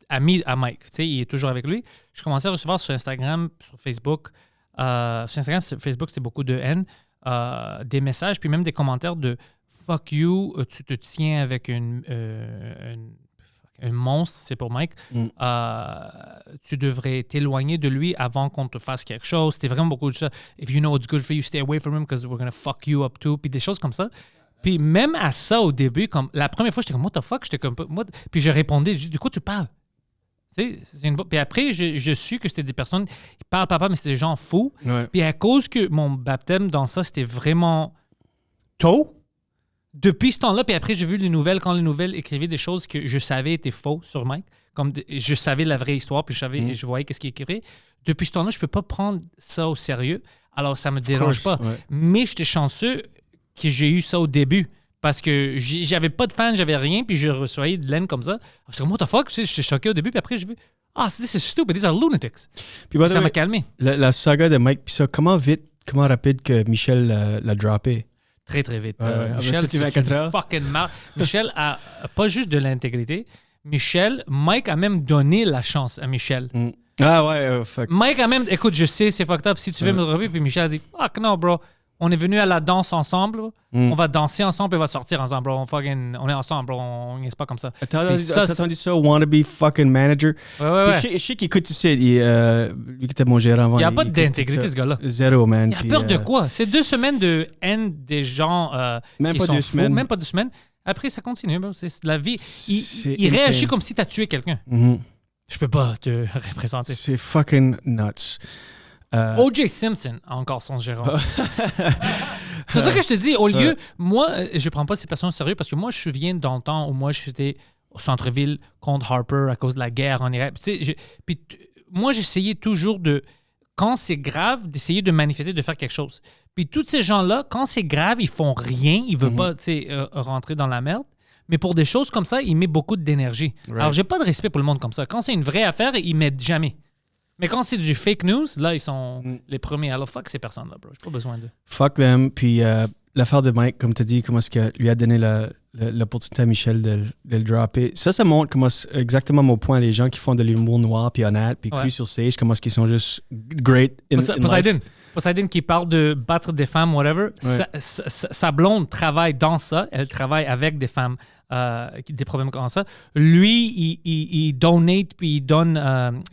amie à Mike, tu sais, il est toujours avec lui. Je commençais à recevoir sur Instagram, sur Facebook, sur Facebook, c'était beaucoup de haine, des messages, puis même des commentaires de « fuck you, tu te tiens avec un monstre, c'est pour Mike, tu devrais t'éloigner de lui avant qu'on te fasse quelque chose. » C'était vraiment beaucoup de ça. « If you know what's good for you, stay away from him because we're going to fuck you up too. » Puis des choses comme ça. Puis même à ça, au début, comme la première fois, j'étais comme « What the fuck? » J'étais comme, puis je répondais, je dis « De quoi tu parles? » Puis après, je su que c'était des personnes, ils parlent papa, mais c'était des gens fous. Ouais. Puis à cause que mon baptême dans ça, c'était vraiment tôt, depuis ce temps-là, puis après, j'ai vu les nouvelles, quand les nouvelles écrivaient des choses que je savais étaient faux sur Mike, comme je savais la vraie histoire, puis je voyais qu'est-ce qu'il écrivait. Depuis ce temps-là, je ne peux pas prendre ça au sérieux, alors ça ne me dérange pas. Ouais. Mais j'étais chanceux que j'ai eu ça au début, parce que j'avais pas de fans, j'avais rien, puis je recevais de l'aine comme ça. Je suis comme, what the fuck? J'étais choqué au début, puis après, j'ai vu, this is stupid, these are lunatics. Puis ça m'a calmé. La saga de Mike, puis ça, comment rapide que Michel l'a droppé? Très, très vite. Ouais. Michel, c'est une fucking marque. Michel a pas juste de l'intégrité. Mike a même donné la chance à Michel. Ah ouais, fuck. Mike a même, écoute, je sais, c'est fucked up. Si tu veux me retrouver, puis Michel a dit, fuck no, bro. On est venu à la danse ensemble. On va danser ensemble et on va sortir ensemble, bro. On est ensemble, bro. On n'est pas comme ça. T'as entendu ça, wannabe fucking manager? Ouais. Je sais qu'il écoute ici. Lui qui était mon gérant avant. Il n'y a pas d'intégrité, ce gars-là. Zéro, man. Il a peur de quoi? C'est 2 semaines de haine des gens même qui pas sont 2 fous. semaines. Même pas 2 semaines. Après, ça continue. Bro. C'est la vie. Il insane. réagit comme si tu as tué quelqu'un. Mm-hmm. Je peux pas te représenter. C'est fucking nuts. O.J. Simpson a encore son gérant. C'est ça que je te dis. Au lieu, moi, je prends pas ces personnes au sérieux parce que moi, je me souviens dans le temps où moi, j'étais au centre-ville contre Harper à cause de la guerre en Irak. Tu sais, moi, j'essayais toujours de, quand c'est grave, d'essayer de manifester, de faire quelque chose. Puis tous ces gens-là, quand c'est grave, ils font rien. Ils veulent pas, tu sais, rentrer dans la merde. Mais pour des choses comme ça, ils mettent beaucoup d'énergie. Right. Alors, j'ai pas de respect pour le monde comme ça. Quand c'est une vraie affaire, ils mettent jamais. Mais quand c'est du fake news, là, ils sont les premiers. Alors, fuck ces personnes-là, bro. J'ai pas besoin d'eux. Fuck them. Puis l'affaire de Mike, comme tu as dit, comment est-ce qu'il lui a donné l'opportunité à Michel de le dropper. Ça montre comment exactement mon point. Les gens qui font de l'humour noir, puis honnête, puis cru sur stage, comment est-ce qu'ils sont juste great in life. Poseidon qui parle de battre des femmes, whatever, sa blonde travaille dans ça. Elle travaille avec des femmes qui ont des problèmes comme ça. Lui, il donate, puis il donne,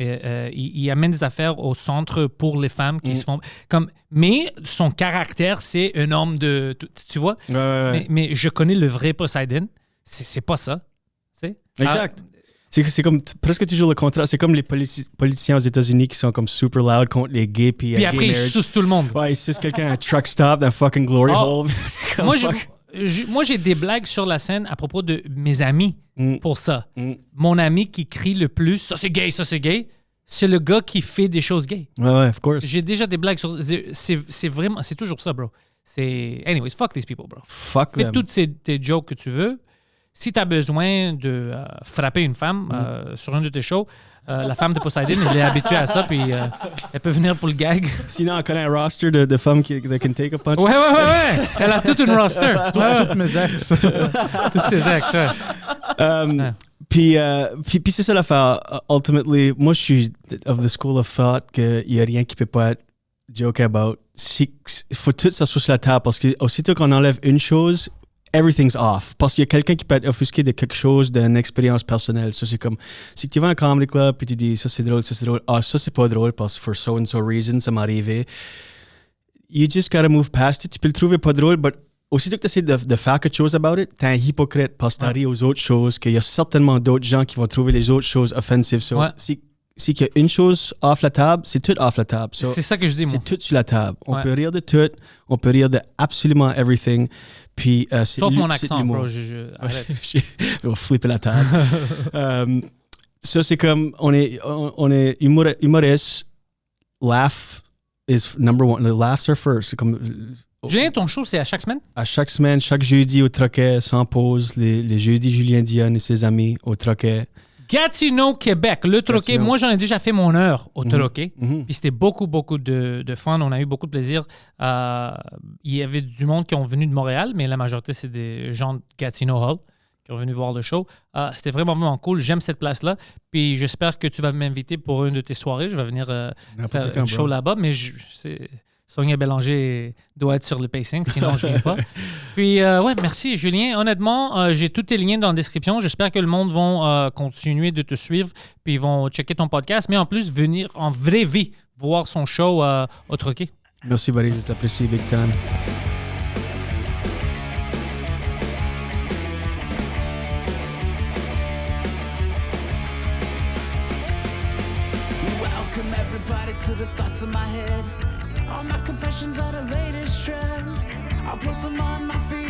il amène des affaires au centre pour les femmes qui se font comme. Mais son caractère, c'est un homme de, tu vois. Mais je connais le vrai Poseidon. C'est pas ça. C'est exact. C'est comme presque toujours le contraire. C'est comme les politiciens aux États-Unis qui sont comme super loud contre les gays. Puis après, ils sucent tout le monde. Ouais, ils sucent quelqu'un à un truck stop dans fucking glory hole. Moi, j'ai des blagues sur la scène à propos de mes amis pour ça. Mon ami qui crie le plus, ça c'est gay, c'est le gars qui fait des choses gays. Ouais, of course. J'ai déjà des blagues sur... C'est vraiment... C'est toujours ça, bro. Anyways, fuck these people, bro. Fuck them. Fais toutes tes jokes que tu veux. Si tu as besoin de frapper une femme sur un de tes shows, la femme de Poseidon, je l'ai habituée à ça, puis elle peut venir pour le gag. Sinon, on connaît un roster de femmes qui can take a punch. Ouais. Elle a toute une roster. Toutes mes ex. Toutes ses ex, ouais. Puis c'est ça l'affaire. Ultimately, moi, je suis of the school of thought qu'il n'y a rien qui peut pas être joke about. Il faut tout ça sur la table parce que aussitôt qu'on enlève une chose, everything's off. Parce qu'il y a quelqu'un qui peut être offusqué de quelque chose, d'une expérience personnelle. Ça, c'est comme, si tu vas à un comedy club et tu dis, ça c'est drôle. Ah, ça c'est pas drôle parce que for so and so reason, ça m'est arrivé. You just gotta move past it. Tu peux le trouver pas drôle, mais aussitôt que tu essaies de faire quelque chose about it, t'es un hypocrite parce que t'arrives aux autres choses, qu'il y a certainement d'autres gens qui vont trouver les autres choses offensives. So, si qu'il y a une chose off la table, c'est tout off la table. So, c'est ça que je dis, moi. C'est tout sur la table. On peut rire de tout, on peut rire de absolument everything. Puis, sauf mon accent, bro. Arrête. Je vais flipper la table. Ça, c'est comme, on est humoriste. Laugh is number one. The laughs are first. C'est comme... Julien, ton show, c'est à chaque semaine? À chaque semaine, chaque jeudi au Troquet, sans pause. Les jeudis, Julien Dionne et ses amis au Troquet. Gatineau, Québec. Le Troquet, moi, j'en ai déjà fait mon heure au Troquet. Puis c'était beaucoup de fun. On a eu beaucoup de plaisir. Il y avait du monde qui ont venu de Montréal, mais la majorité, c'est des gens de Gatineau Hall qui sont venus voir le show. C'était vraiment cool. J'aime cette place-là. Puis j'espère que tu vas m'inviter pour une de tes soirées. Je vais venir faire un show là-bas. Mais Sonia Bélanger doit être sur le pacing, sinon je ne viens pas. Puis, merci Julien. Honnêtement, j'ai tous tes liens dans la description. J'espère que le monde va continuer de te suivre, puis ils vont checker ton podcast, mais en plus, venir en vraie vie voir son show au Troquet. Merci, Barry. Je t'apprécie, big time. Welcome everybody to the thoughts of my head. All my confessions are the latest trend. I'll post them on my feed.